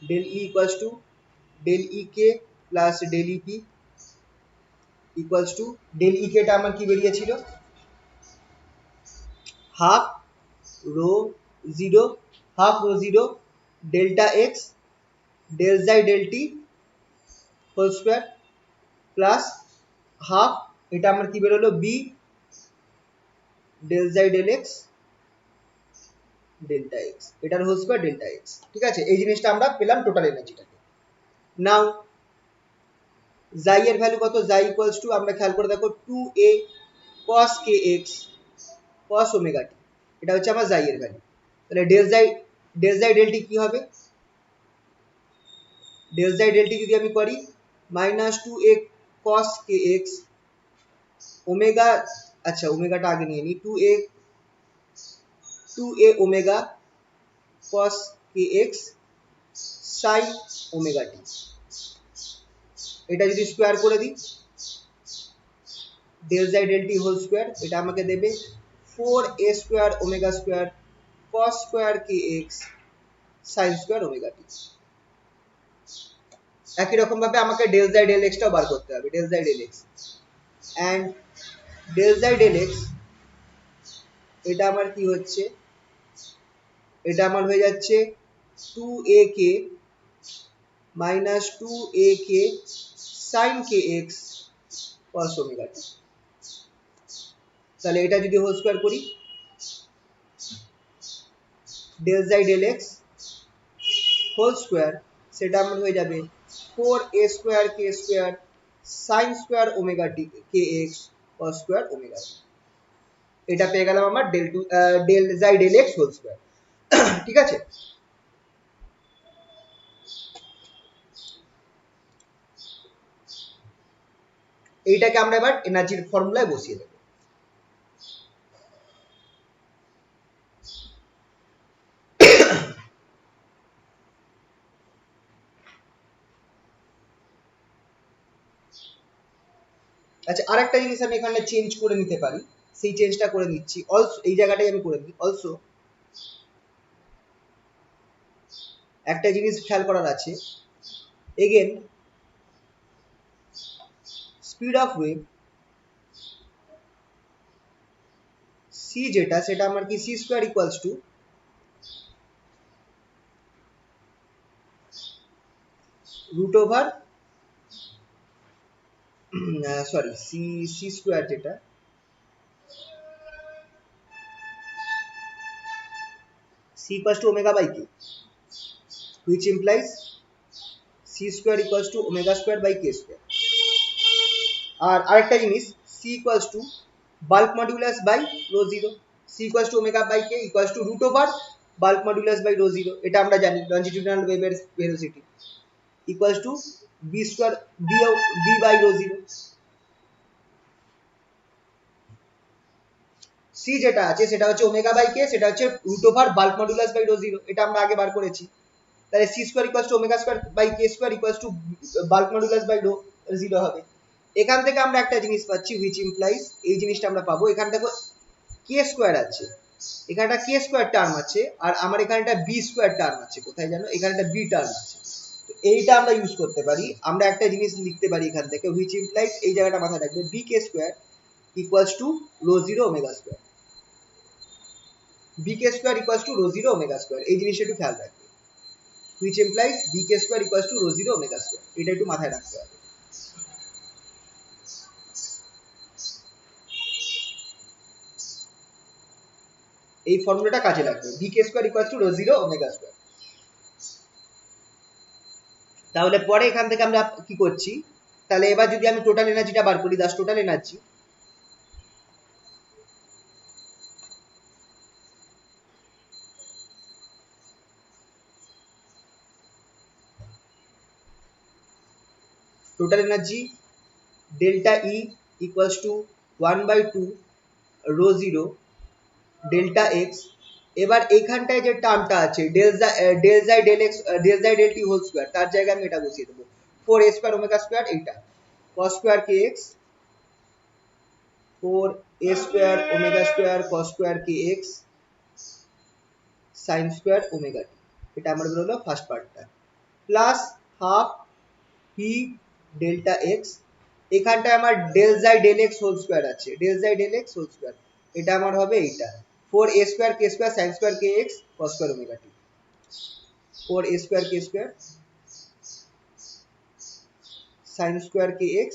A: del E equals to del EK plus del EP equals to del EK টা আমার কি বেরিয়েছিল, half rho zero delta x del জাই del t whole square plus half, এটা আমার কি বেরোলো, বি ডেল জাই ডেল এক্স ডেল্টা এক্স, এটার হোল স্কোয়ার ডেল্টা এক্স, ঠিক আছে? এই জিনিসটা আমরা পেলাম টোটাল এনার্জিটাকে। নাও জাই এর ভ্যালু কত? জাই ইকুয়ালস টু, আমরা খেয়াল করে দেখো, 2a cos kx cos omega t, এটা হচ্ছে আমার জাই এর ভ্যালু। তাহলে ডেল জাই ডেল টি কি হবে? ডেল জাই ডেল টি যদি আমি করি minus 2a cos kx omega, আচ্ছা ওমেগাটা আগে নিয়ে নিই, 2a omega cos kx sin omega t, এটা যদি স্কোয়ার করে দিই ডেল জাই ডেল টি হোল স্কোয়ার, এটা আমাকে দেবে 4a square omega square cos square kx sin square omega t. একই রকম ভাবে আমাকে ডেল জাই ডেল এক্স টাও বার করতে হবে, ডেল জাই ডেল এক্স অ্যান্ড ডেল জাই ডেল এক্স, এটা আমার কি হচ্ছে, এটা আমার হয়ে যাচ্ছে 2ak minus 2ak sin kx cos omega t. তাহলে এটা যদি হোল স্কোয়ার করি ডেল জাই ডেল এক্স হোল স্কোয়ার, সেটা আমার হয়ে যাবে 4a square k square sin square omega t kx cos square omega t. এটা পেয়ে গেলাম আমার ডেল জাই ডেল এক্স হোল স্কোয়ার, ঠিক আছে? এইটাকে আমরা এবার এনার্জির ফর্মুলায় বসিয়ে দেব। আচ্ছা, আরেকটা জিনিস আমি এখানে চেঞ্জ করে নিতে পারি, সেই চেঞ্জটা করে নিচ্ছি। অলসো এই জায়গাটাই আমি করে নিই। অলসো একটা জিনিস খেয়াল করার আছে, again speed of wave c যেটা, সেটা আমার কি c square equals to root over, sorry c square যেটা, c equals to omega by k, which implies c square equals to omega square by k square। আর আরেকটা জিনিস, c equals to bulk modulus by rho 0, c equals to omega by k equals to root over bulk modulus by rho 0, এটা আমরা জানি longitudinal wave এর velocity equals to b square b by rho 0। c যেটা আছে সেটা হচ্ছে omega by k, সেটা হচ্ছে root over bulk modulus by rho 0, এটা আমরা আগে বার করেছি। তাহলে c square equals to omega square by k square equals to bulk modulus by rho 0 হবে। এখান থেকে আমরা একটা জিনিস পাচ্ছি, which implies এই জিনিসটা আমরা পাবো, এখান থেকে কে স্কয়ার আছে, এখানটা কে স্কয়ার টার্ম আছে, আর আমার এখানটা বি স্কয়ার টার্ম আছে, কোথায় জানো, এখানটা বি টার্ম আছে। তো এইটা আমরা ইউজ করতে পারি, আমরা একটা জিনিস লিখতে পারি এখান থেকে, which implies এই জায়গাটা মাথায় রাখবে, B k square equals to rho 0 omega square, bk square equals to rho 0 omega square, এই জিনিসটা একটু খেয়াল রাখবে। which implies bk square equals to rho 0 omega square. এটা একটু মাথায় রাখতে হবে। এই ফর্মুলাটা কাজে লাগবে, bk square equals to rho 0 omega square। তাহলে পরে এখান থেকে আমরা কি করছি, তাহলে এবার যদি আমি টোটাল এনার্জিটা বার করি, Das total energy delta E equals to 1/2 rho 0 delta x। এবার এখানটায় যে টার্মটা আছে del xi del x del xi del t whole square, তার জায়গায় আমি এটা বসিয়ে দেবো 4a স্কয়ার ওমেগা স্কয়ার, এইটা cos square kx 4a square omega square cos square kx sin square omega t, এটা আমার হলো ফার্স্ট পার্টটা, plus half p delta x। এখানটায় আমার del xi del x whole square আছে, del xi del x whole square, এটা আমার হবে এইটা 4a square k square sin square kx cos square omega t, 4a square k square sin square kx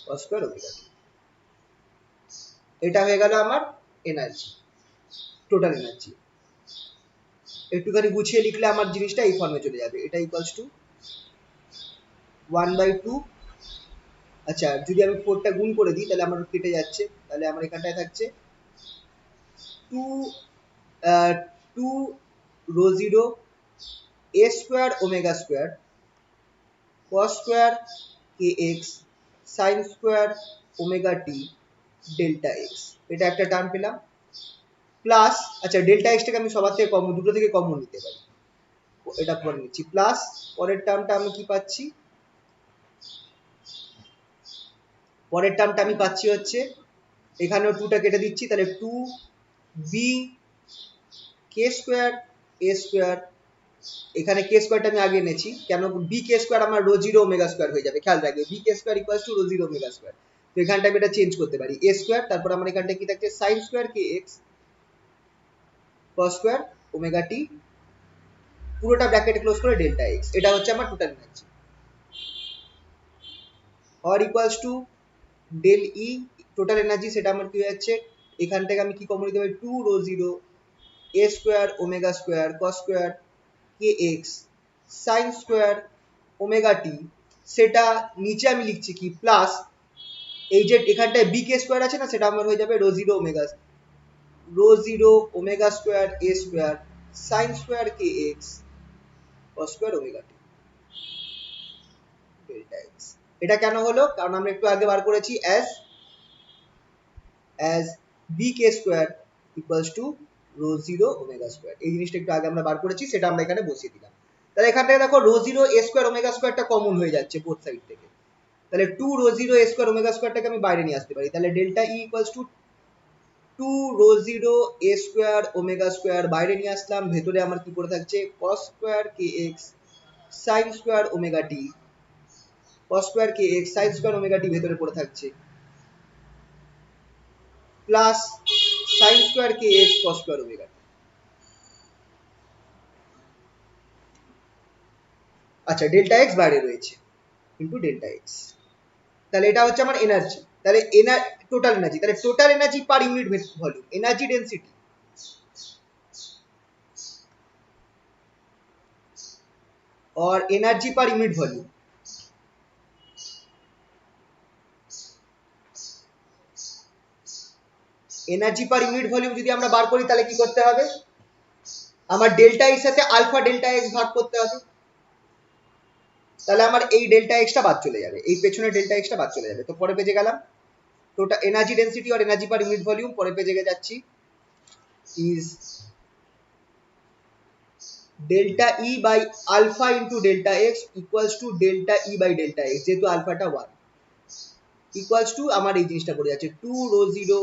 A: cos square omega t। এটা হয়ে গেল আমার energy, total energy. একটুখানি গুছিয়ে লিখলে আমার জিনিসটা এই ফর্মে চলে যাবে, এটা ইকুয়ালস টু 1/2। আচ্ছা যদি আমি 4টা গুণ করে দিই তাহলে আমার কেটে যাচ্ছে, তাহলে আমার এখানটায় থাকছে 2 rho 0 a square omega square cos square kx sin square omega t delta x, এটা একটা টার্ম পেলাম, প্লাস আচ্ছা ডেল্টা x টাকে আমি সবার থেকে কমন, দুটো থেকে কমন নিতে পারি, এটা পরে নিচ্ছি, প্লাস পরের টার্মটা আমি কি পাচ্ছি, পরের টার্মটা আমি পাচ্ছি হচ্ছে এখানেও 2টা কেটে দিচ্ছি, তাহলে 2b k square a square, এখানে k স্কয়ারটা আমি আগে এনেছি, কেন bk স্কয়ার আমার রো 0 ওমেগা স্কয়ার হয়ে যাবে, খেয়াল রাখবে bk square equals to rho 0 omega square. তো এখানটা আমি এটা চেঞ্জ করতে পারি a স্কয়ার, তারপর আমার এখানটা কি থাকছে sin square kx cos square omega t, পুরোটা ব্র্যাকেট ক্লোজ করে ডেল্টা x, এটা হচ্ছে আমার total energy. or equals to del e total energy, সেটা আমার কি হয়ে যাচ্ছে, এখান থেকে আমি কি কমন নিতে পারি 2 rho 0 a square omega square cos square kx sin square omega t, সেটা নিচে আমি লিখছি কি প্লাস এই যে এখানটায় bk স্কয়ার আছে না, সেটা আমার হয়ে যাবে rho 0 omega square a square sin square kx cos square omega t delta x। এটা কেন হলো, কারণ আমরা একটু আগে বার করেছি as bk square equals two rho 0 omega square, এই জিনিসটা একটু আগে আমরা বার করেছি, সেটা আমরা এখানে বসিয়ে দিলাম। তাহলে এখান থেকে দেখো rho 0 a স্কয়ার ওমেগা স্কয়ারটা কমন হয়ে যাচ্ছে বোথ সাইড থেকে, তাহলে 2 rho 0 a স্কয়ার ওমেগা স্কয়ারটাকে আমি বাইরে নিয়ে আসতে পারি, তাহলে delta e equals to 2 rho 0 a square omega square বাইরে নিয়ে আসলাম, ভেতরে আমার কি পড়ে থাকছে cos square kx sin square omega t, cos square kx sin square omega t ভেতরে পড়ে থাকছে, plus sin square kx cos square omega t। আচ্ছা ডেল্টা x বাইরে রয়েছে ইনটু ডেল্টা x, তাহলে এটা হচ্ছে আমার এনার্জি। তাহলে টোটাল এনার্জি, তাহলে total energy per unit volume, energy density और energy per unit volume. Energy per unit volume যদি আমরা বার করি তাহলে কি করতে হবে, আমার ডেল্টা এর সাথে আলফা ডেল্টা এক্স ভাগ করতে হবে, তাহলে আমার এই ডেল্টা এক্সটা বাদ চলে যাবে, এই পেছনে ডেল্টা এক্সটা বাদ চলে যাবে। তো পরের পেজে গেলাম, টোটাল এনার্জি ডেনসিটি আর এনার্জি পার ইউনিট ভলিউম, পরের পেজে যাচ্ছি, is delta E by alpha into delta x equals to delta E by delta x, যেহেতু আলফাটা 1 ইকুয়ালস টু আমার এই জিনিসটা পড়ে যাচ্ছে 2 rho 0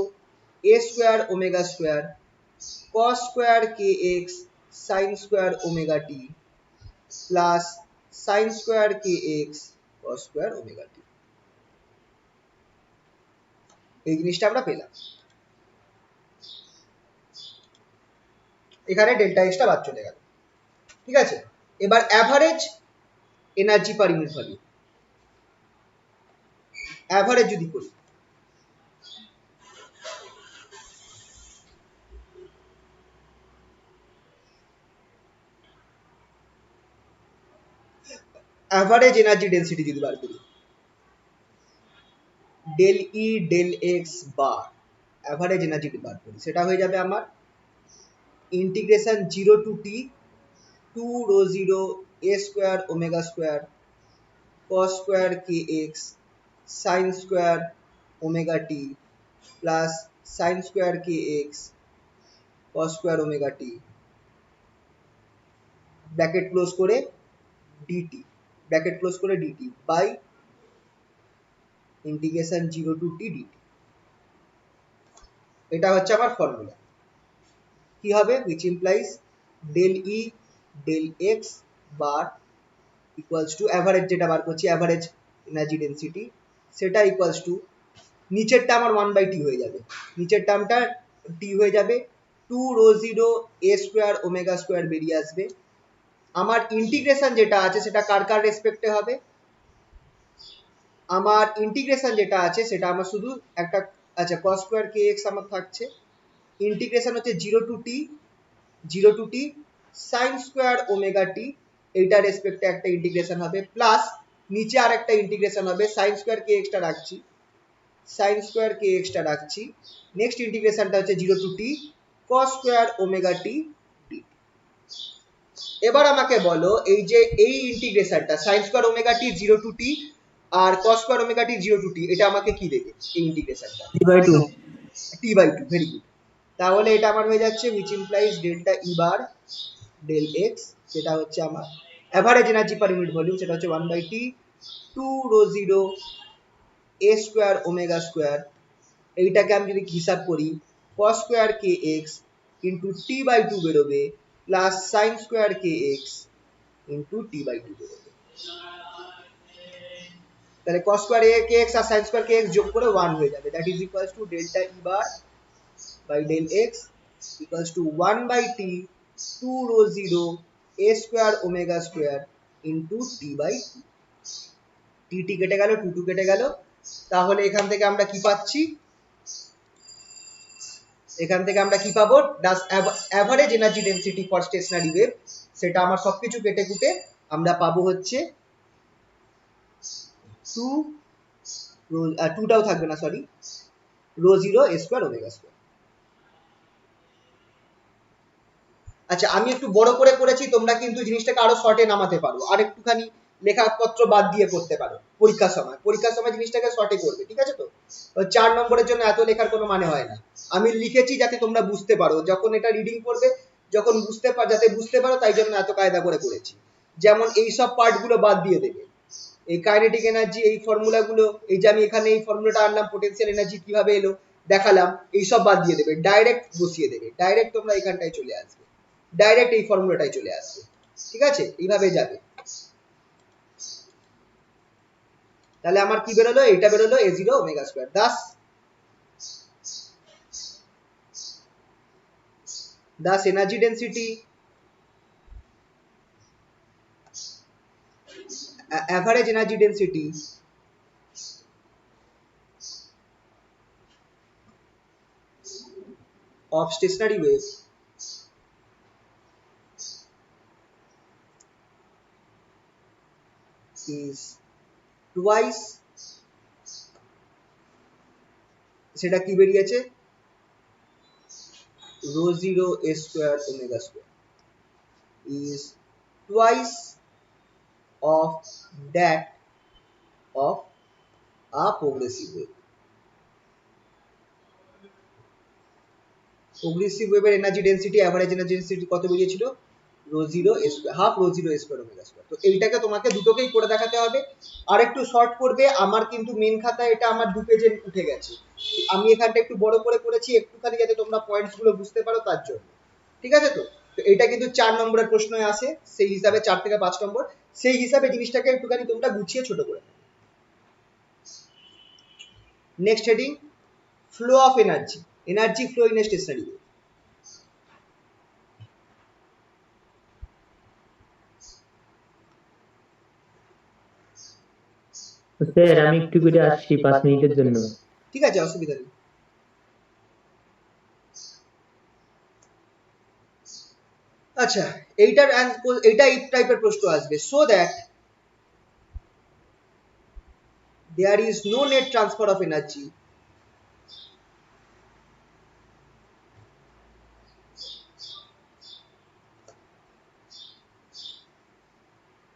A: a square omega square cos square kx sin square omega t plus sin square kx cos square omega t, এই জিনিসটা আমরা পেলাম। এখানে ডেল্টা এক্সটা বাদ চলে গেল, ঠিক আছে। এবার average energy per unit volume, average যদি করি, অ্যাভারেজ এনার্জি ডেন্সিটি যদি বার করি, del E del x bar average energy bar করি, সেটা হয়ে যাবে আমার integration 0 to t 2 rho 0 a square omega square cos square k x sine square omega t plus sine square k x cos square omega t bracket close করে dt, bracket close করে dt by integration 0 to T DT. এটা হচ্ছে আমার formula. কি হবে, which implies del e del x bar equals to average, যেটা বার করছি average energy density, সেটা ইকুয়ালস টু নিচেরটা আমার 1/t হয়ে যাবে, নিচের টার্মটা টি হয়ে যাবে 2 rho 0 a square omega square বেরিয়ে আসবে। আমার ইন্টিগ্রেশন যেটা আছে সেটা কার কার রেসপেক্টে হবে, আমার ইন্টিগ্রেশন যেটা আছে সেটা আমার শুধু একটা, আচ্ছা cos স্কোয়ার কে এক্স আমার থাকছে, ইন্টিগ্রেশন হচ্ছে 0 to T sign square omega টি, এইটা রেসপেক্টে একটা ইন্টিগ্রেশন হবে, প্লাস নিচে আর একটা ইন্টিগ্রেশন হবে সাইন স্কোয়ার কে এক্সটা রাখছি, সাইন স্কোয়ার কে এক্সটা রাখছি, নেক্সট ইন্টিগ্রেশনটা হচ্ছে 0 to T cos square omega T D. এবার আমাকে বলো এই যে এই ইন্টিগ্রেশনটা sign square omega T 0 to T R cos square omega T 0 to টি, এটা আমাকে কি দেবে এই ইন্টিগ্রেশনটা,
B: T/2
A: t/2, ভেরি গুড। তাহলে এটা আমার হয়ে যাচ্ছে which implies delta E bar del x, যেটা হচ্ছে আমার average energy per unit volume, সেটা হচ্ছে 1/t 2 rho 0 a square omega square, এইটাকে আমি যদি হিসাব করি cos square k x into t/2 বেরোবে plus sine square k x into t/2 বেরোবে। তাহলে cos স্কোয়ার কে এক্স আর সাইন স্কোয়ার কে এক্স যোগ করে 1 হয়ে যাবে, that is equals to delta E bar by del x equals to 1/t 2 rho 0 a square omega square into t/2, t কেটে গেল, 2 কেটে গেল, তাহলে এখান থেকে আমরা কি পাচ্ছি, এখান থেকে আমরা কি পাবো, thus average energy density for stationary wave, সেটা আমার সবকিছু কেটে কুটে আমরা পাবো হচ্ছে 2টাও থাকবে না, sorry, rho 0 a square omega square। আচ্ছা আমি একটু বড় করে করেছি, তোমরা কিন্তু জিনিসটাকে আরো শর্টে নামাতে পারো, আর একটুখানি লেখাপত্র বাদ দিয়ে করতে পারো পরীক্ষার সময় জিনিসটাকে শর্টে করবে, ঠিক আছে? তো 4 নম্বরের জন্য এত লেখার কোনো মানে হয় না, আমি লিখেছি যাতে তোমরা বুঝতে পারো, যখন এটা রিডিং করবে যখন যাতে বুঝতে পারো, তাই জন্য এত কায়দা করে করেছি। যেমন এই সব পার্টগুলো বাদ দিয়ে দেবে, এই কাইনেটিক এনার্জি, এই ফর্মুলাগুলো, এই যে আমি এখানে এই ফর্মুলাটা আনলাম পোটেনশিয়াল এনার্জি কিভাবে এলো দেখালাম, এই সব বাদ দিয়ে দেবে, ডাইরেক্ট বসিয়ে দেবে, ডাইরেক্ট তোমরা এখানটায় চলে আসবে, ডাইরেক্ট এই ফর্মুলাটাই চলে আসবে, ঠিক আছে? এইভাবে যাবে। তাহলে আমার কি বেরোলো, এটা বেরোলো a0 omega square, Das energy density average energy density of stationary wave is twice, সেটা কি বেরিয়েছে, rho 0 a square omega square is twice of that of a progressive wave। progressive wave এর energy density, average energy density কত বেরিয়েছিল, rho 0 a square, half rho 0 a square omega square। তো এইটাকে তোমাকে দুটোকেই করে দেখাতে হবে, আর একটু শর্ট করবে, আমার কিন্তু মেন খাতা এটা আমার 2 পেজে উঠে গেছে, আমি এখানটা একটু বড় করে করেছি একটুখানি যাতে তোমরা পয়েন্টস গুলো বুঝতে পারো তার জন্য, ঠিক আছে? তো এটা কিন্তু 4 নম্বরের প্রশ্নে আসে, সেই হিসাবে 4 থেকে 5 নম্বর, সেই হিসাবে জিনিসটাকে একটুখানি তোমরা গুছিয়ে ছোট করে। Next heading, flow of energy, energy flow in a stationary wave.
B: তো স্যার আমি একটু করে আসছি 5 মিনিটের জন্য।
A: ঠিক আছে, অসুবিধা নেই। আচ্ছা, এইটা এই টাইপের প্রশ্ন আসবে। So that there is no net transfer of energy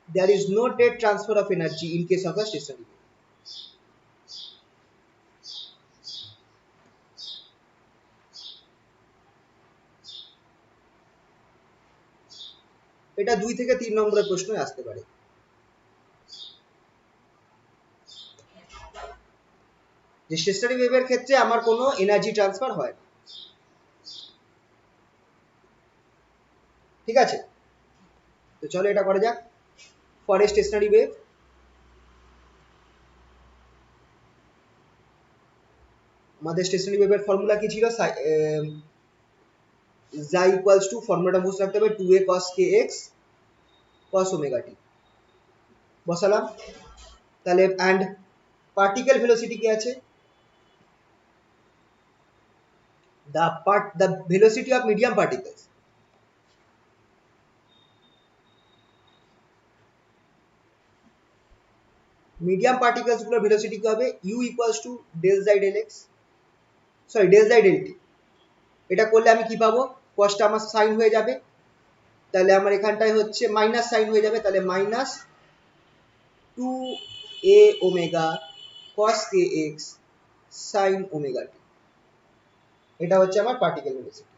A: there is no net transfer of energy in case of a stationary wave. এটা 2 থেকে 3 নম্বরের প্রশ্ন আসতে পারে। যে স্টেশনারি ওয়েভের ক্ষেত্রে আমার কোনো এনার্জি ট্রান্সফার হয় না। ঠিক আছে, তো চলো এটা করা যাক। ফর এ স্টেশনারি ওয়েভ, আমাদের স্টেশনারি ওয়েভের ফর্মুলা কি ছিল? জাই ইকুয়ালস টু, ফর্মুলাটা মুছে রাখতে হবে, 2a cos kx cos omega t বসালাম। তাহলে অ্যান্ড পার্টিকেল ভেলোসিটি কি আছে? the velocity of medium particles, medium particles গুলোর ভেলোসিটি কি হবে? u ইকুয়ালস টু ডেল জাই ডেল এক্স, সরি ডেল জাই ডেল টি। এটা করলে আমি কি পাবো? কসটা আমার সাইন হয়ে যাবে, তাহলে আমার এখানটায় হচ্ছে মাইনাস সাইন হয়ে যাবে, তাহলে minus 2a omega cos kx sin omega t। এটা হচ্ছে আমার পার্টিকেল ভেলোসিটি।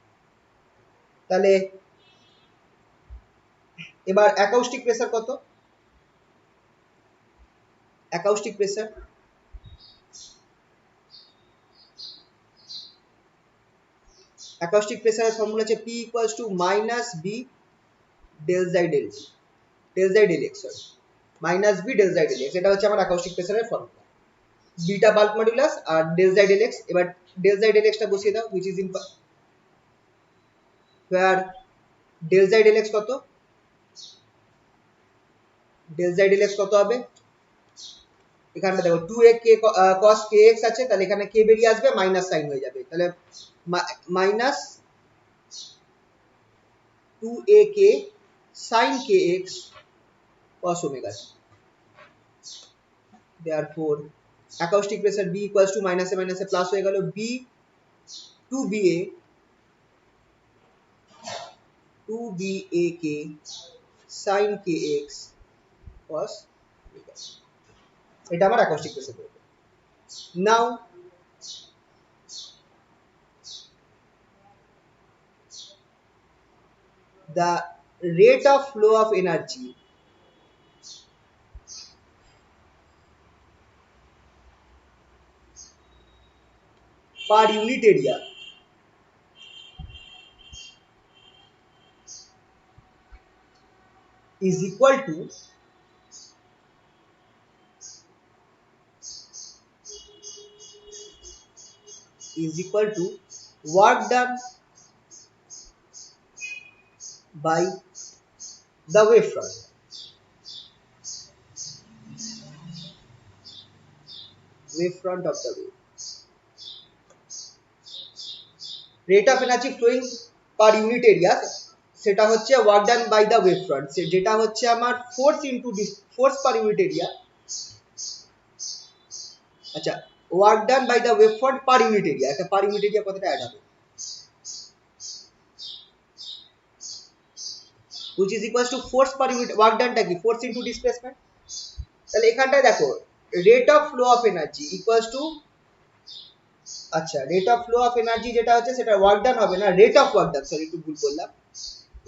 A: তাহলে এবার অ্যাকাউস্টিক প্রেসার কত? অ্যাকাউস্টিক প্রেসার অ্যাকাউস্টিক প্রেসারের ফর্মুলা হচ্ছে p equals to minus B del জাই ডেল টি, ডেল জাই del x, sorry minus B del জাই ডেল এক্স। এটা হচ্ছে আমার অ্যাকাউস্টিক প্রেসারের ফর্মুলা। বিটা বাল্ক মডুলাস আর ডেল জাই ডেল এক্স। এবার ডেল জাই ডেল এক্সটা বসিয়ে দাও, which is in where del জাই ডেল এক্স কত? ডেল জাই ডেল এক্স কত হবে? এখানটা দেখো 2a k cos kx আছে, তাহলে এখানে k বেরিয়ে আসবে, মাইনাস সাইন হয়ে যাবে, তাহলে minus 2a k sin kx cos omega t। therefore acoustic pressure b equals to minus a minus a plus হয়ে গেল b 2ba 2ba k sin kx cos omega t। এটা আমার acoustic pressure হবে। now the rate of flow of energy per unit area is equal to work done by the wavefront. Wavefront of the wave. Rate of energy flowing per unit area সেটা হচ্ছে work done by the wavefront, যেটা হচ্ছে আমার force per unit area। আচ্ছা, work done by the wavefront per unit area, একটা per unit area কতটা add হবে, which is equals to force per unit, work done টা কি force into displacement। তাহলে এখানটায় দেখো rate of flow of energy equals to, আচ্ছা rate of flow of energy যেটা হচ্ছে সেটা ওয়ার্ক ডান হবে না, rate of work done, sorry একটু ভুল করলাম।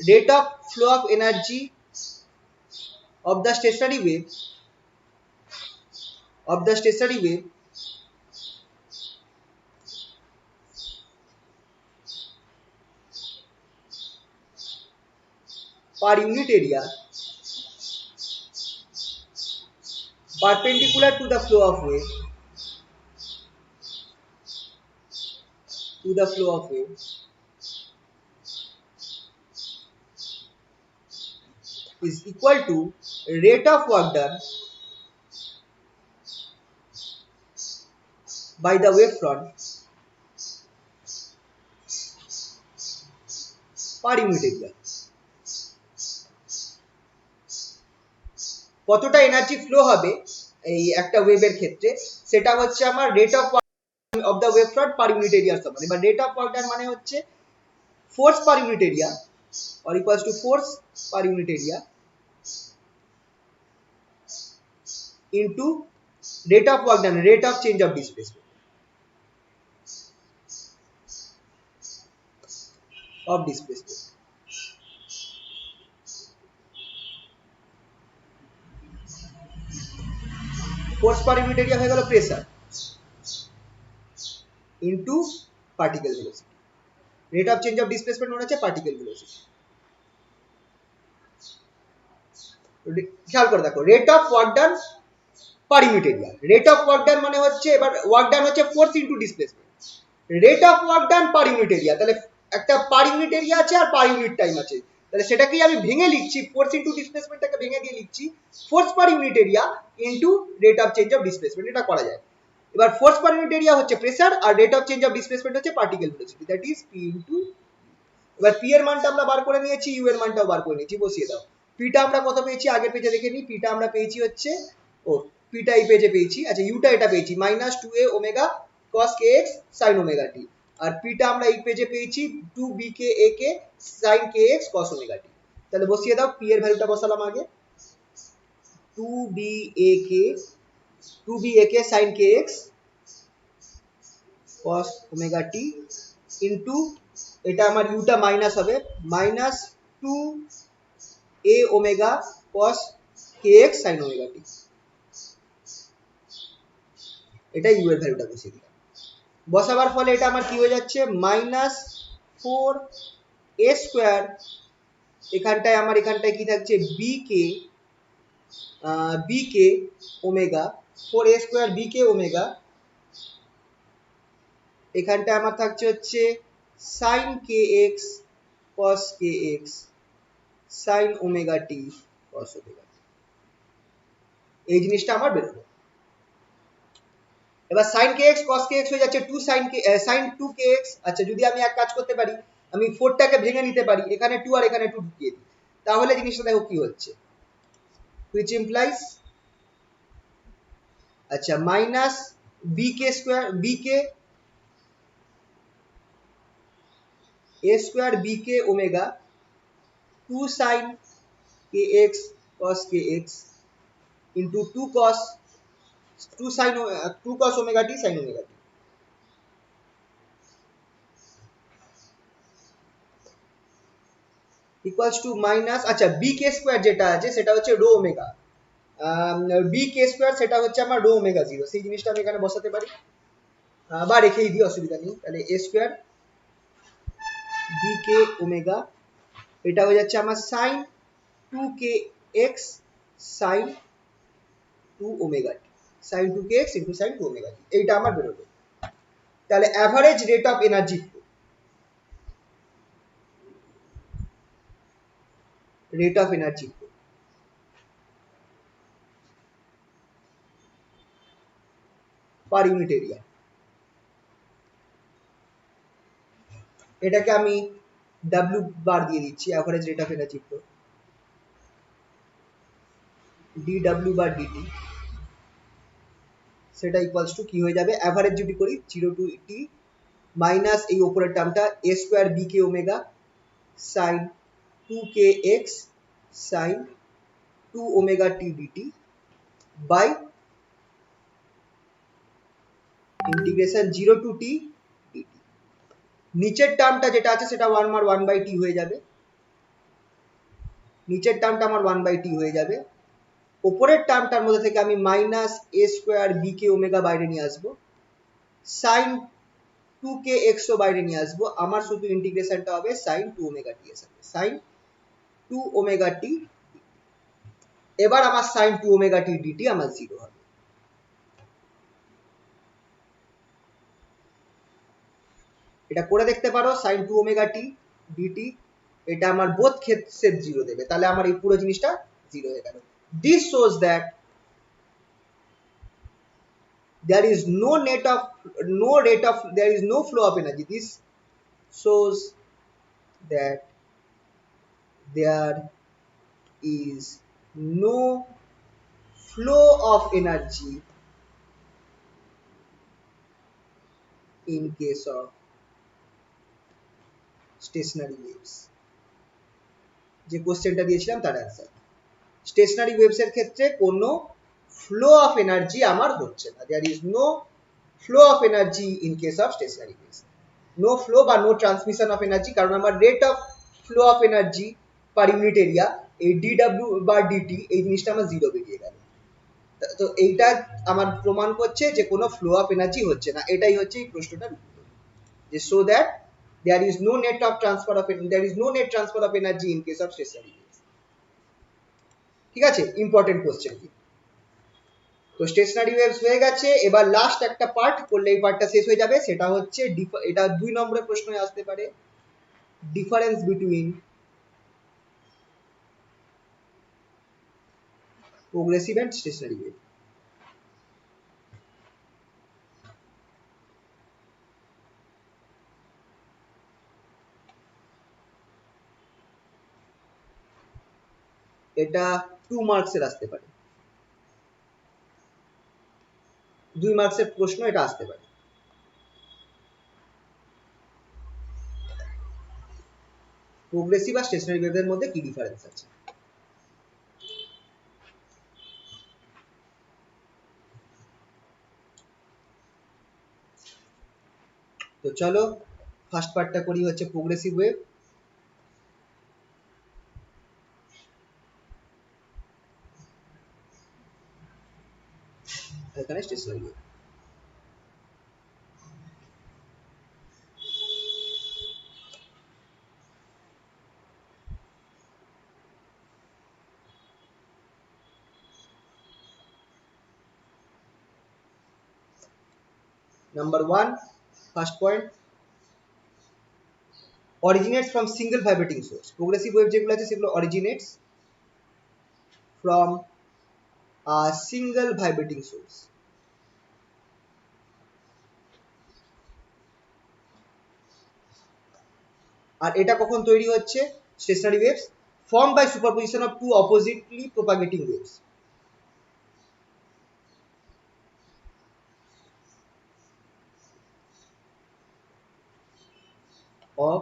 A: Rate of flow of energy of the stationary wave per unit area perpendicular to the flow of wave is equal to rate of work done by the wave front per unit area. কতটা energy flow হবে এই একটা ওয়েভের ক্ষেত্রে সেটা হচ্ছে আমার rate of the wave front per unit এরিয়ার সমান। এবার রেট অফ ওয়ার্ক ডান মানে হচ্ছে force per unit area or equals to force per unit area into rate of work done, rate of change of displacement of displacement. Force per unit area হয়ে গেল pressure into particle velocity. Rate of change of displacement মনে হচ্ছে particle velocity. খেয়াল করে দেখো rate of work done per unit area. Rate of work ডান মানে হচ্ছে এবার ওয়ার্ক ডান হচ্ছে force into displacement. Rate of work done per unit area, তাহলে একটা পার ইউনিট এরিয়া আছে আর পার ইউনিট টাইম আছে, তাহলে সেটাকেই আমি ভেঙে লিখছি, ফোর্স ইনটু ডিসপ্লেসমেন্টটাকে ভেঙে দিয়ে লিখছি force per unit area into rate of change of displacement. এটা করা যায়। এবার ফোর্স পার ইউনিট এরিয়া হচ্ছে প্রেসার আর rate of change of displacement হচ্ছে particle velocity, that is P into. এবার পি এর মানটা আমরা বার করে নিয়েছি, ইউ এর মানটাও বার করে নিয়েছি, বসিয়ে দাও। পিটা আমরা কত পেয়েছি আগের পেজে দেখে নিই। পিটা আমরা পেয়েছি হচ্ছে পিটা এই পেজে পেয়েছি, আচ্ছা ইউটা এটা পেয়েছি -2a omega cos kx sin omega t, আর পিটা আমরা এই পেজে পেয়েছি 2bk ak sin kx cos omega t। তাহলে বসিয়ে দাও, পি এর ভ্যালুটা বসালাম আগে 2bak sin kx cos omega t into এটা আমার ইউটা মাইনাস হবে -2a omega cos kx sin omega t। এটা ইউ এর ভ্যালুটা বসিয়ে দিলাম। বসাবার ফলে এটা আমার কি হয়ে যাচ্ছে -4a স্কয়ার, এখানটায় আমার এখানটায় কি থাকছে bk omega 4a square bk omega, এখানটায় আমার থাকছে হচ্ছে sin kx cos kx sin omega t cos omega t। এই জিনিসটা আমার বেরোলো। এবার sin kx cos kx হয়ে যাচ্ছে 2 sin 2kx। আচ্ছা যদি আমি এক কাজ করতে পারি, আমি 4 টাকে ভেঙে নিতে পারি, এখানে 2 আর এখানে 2 ঢুকিয়ে দিই, তাহলে জিনিসটা দেখো কি হচ্ছে, which implies আচ্ছা minus bk square bk a square bk omega 2 sin kx cos kx into 2 cos omega t sin omega t equals to minus, আচ্ছা bk স্কয়ার যেটা আছে সেটা হচ্ছে রো ওমেগা, bk স্কয়ার সেটা হচ্ছে আমার রো ওমেগা 0, সেই জিনিসটা আমি এখানে বসাতে পারি বা রেখেই দিই, অসুবিধা নেই। তাহলে a স্কয়ার bk ওমেগা, এটা হয়ে যাচ্ছে আমার sin 2kx sin 2 omega t sin 2kx into sin 2 omega t, এইটা আমার বেরোলো। তাহলে average rate of energy flow, rate of energy flow per unit area, এটাকে আমি w বার দিয়ে দিচ্ছি, average rate of energy flow dw bar dt, সেটা equals to কি হয়ে যাবে, অ্যাভারেজ যদি করি 0 টু t মাইনাস এই উপরের টার্মটা a square bk omega sin 2kx sin 2 omega t dt by integration 0 to t dt। নিচের টার্মটা যেটা আছে সেটা 1 মার 1 বাই t হয়ে যাবে, নিচের টার্মটা আমার 1 বাই t হয়ে যাবে, উপরের টার্মটার মধ্যে থেকে আমি minus a square bk omega বাইরে নিয়ে আসবো, sin 2kx ও বাইরে নিয়ে আসবো, আমার শুধু ইন্টিগ্রেশনটা হবে sin 2 ওমেগা t এর সাথে sin 2 ওমেগা t। এবার আমার sin 2 ওমেগা t dt আমার 0 হবে। এটা করে দেখতে পারো sin 2 ওমেগা t dt, এটা আমার বোথ ক্ষেত্রে 0 দেবে, তাহলে আমার এই পুরো জিনিসটা 0 হয়ে গেল। This shows that there is no flow of energy. This shows that there is no flow of energy in case of stationary waves. যে কোশ্চেনটা দিয়েছিলাম তার অ্যান্সার, স্টেশনারি ওয়েভস এর ক্ষেত্রে কোনো ফ্লো অফ এনার্জি আমার হচ্ছে না, there is no flow of energy in case of stationary waves. No flow বা নো ট্রান্সমিশন অফ এনার্জি, কারণ আমার rate of flow of energy per unit area এই ডিডব্লিউ বা ডিটি এই জিনিসটা আমার জিরো বেরিয়ে গেল। তো এইটা আমার প্রমাণ করছে যে কোনো ফ্লো অফ এনার্জি হচ্ছে না, এটাই হচ্ছে এই প্রশ্নটার উত্তর, যে so that there is no net of transfer of there is no net transfer of energy in case of stationary waves। ঠিক আছে, ইম্পর্টেন্ট কোশ্চেন। তো স্টেশনারি ওয়েভস হয়ে গেছে, এবার লাস্ট একটা পার্ট করলে এই পার্টটা শেষ হয়ে যাবে, সেটা হচ্ছে এটা 2 নম্বরের প্রশ্নে আসতে পারে, difference between progressive and stationary wave. এটা 2 মার্কসের আসতে পারে, 2 মার্কসের প্রশ্ন এটা আসতে পারে। প্রোগ্রেসিভ আর স্টেশনারি ওয়েভের মধ্যে কি ডিফারেন্স আছে? তো চলো ফার্স্ট পার্টটা করি, হচ্ছে প্রোগ্রেসিভ ওয়েভ। এখানে stationary wave. Number 1, first point, originates from single vibrating source। progressive wave যেগুলো আছে সেগুলো originates from a single vibrating source। আর এটা কখন তৈরি হচ্ছে? Stationary waves formed by superposition of two oppositely propagating waves। of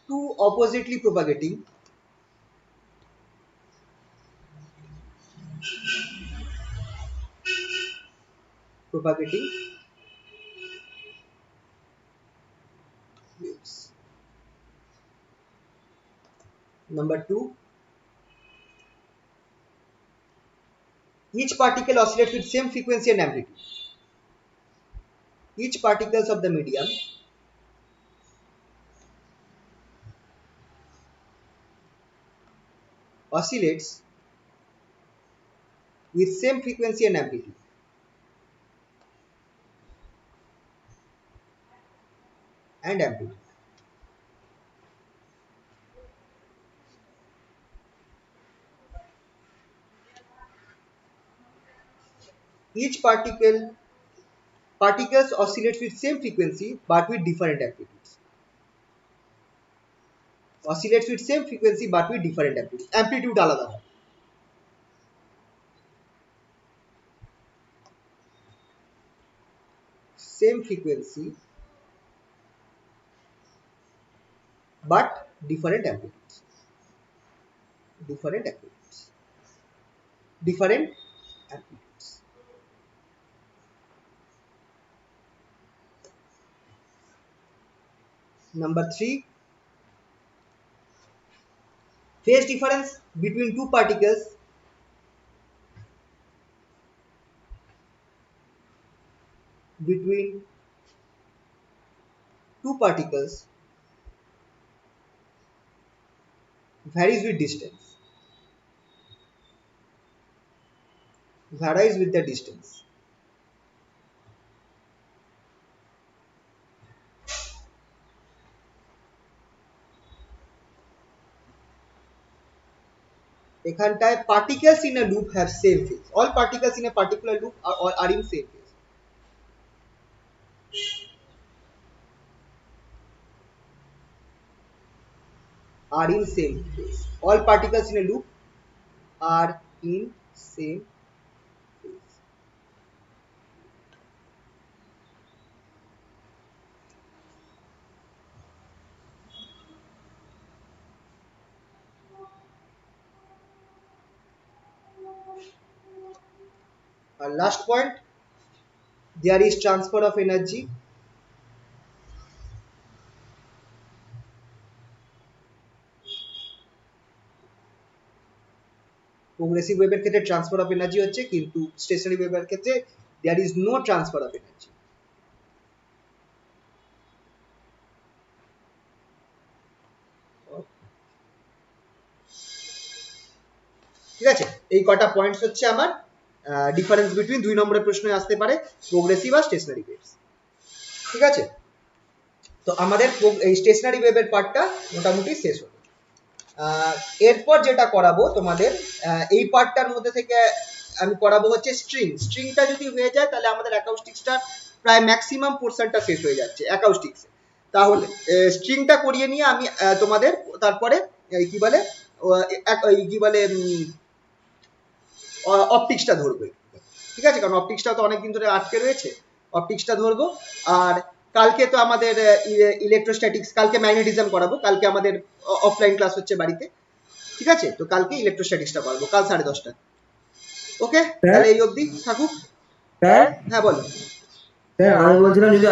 A: two oppositely propagating waves। Number 2, each particle oscillates with same frequency and amplitude। each particles of the medium oscillates with same frequency and amplitude। each particles oscillates with same frequency but with different amplitudes। oscillates with same frequency but with different amplitudes। amplitude আলাদা হয়। same frequency but different amplitudes। different amplitudes। different amplitudes। Number 3, phase difference between two particles varies with distance। varies with the distance। এখানটায় particles in a loop have same phase। all particles in a particular loop are in same phase। are in same phase. All particles in a loop are in same phase. Last point, there is transfer of energy. Progressive ওয়েভের ক্ষেত্রে transfer of energy হচ্ছে, কিন্তু stationary ওয়েভের ক্ষেত্রে there is no transfer of energy. ঠিক আছে, এই কটা পয়েন্টস হচ্ছে আমার ডিফারেন্স বিটুইন 2 নম্বরের প্রশ্নে আসতে পারে প্রোগ্রেসিভ আর স্টেশনারি ওয়েভস। ঠিক আছে, তো আমাদের এই স্টেশনারি ওয়েভের পার্টটা মোটামুটি শেষ হলো। এরপর যেটা করাবো তোমাদের এই পার্টটার মধ্যে থেকে আমি করাবো হচ্ছে স্ট্রিংটা যদি হয়ে যায় তাহলে আমাদের অ্যাকাউস্টিক্সটা প্রায় ম্যাক্সিমাম পোর্শনটা শেষ হয়ে যাচ্ছে অ্যাকাউস্টিক্সে। তাহলে স্ট্রিংটা করিয়ে নিয়ে আমি তোমাদের তারপরে কি বলে অপটিক্সটা ধরবো। ঠিক আছে, কারণ অপটিক্সটা তো অনেকদিন ধরে আটকে রয়েছে, অপটিক্সটা ধরবো। আর কালকে তো আমাদের ইলেকট্রোস্ট্যাটিক্স, কালকে ম্যাগনেটিজম করাবো, কালকে আমাদের অফলাইন ক্লাস হচ্ছে বাড়িতে। ঠিক আছে, তো কালকে ইলেকট্রোস্ট্যাটিক্সটা করাবো কাল 10:30টায়। ওকে, তাহলে এই অবধি থাকুক।
B: স্যার
A: হ্যাঁ বলো।
B: স্যার আমি বলছিলাম যদি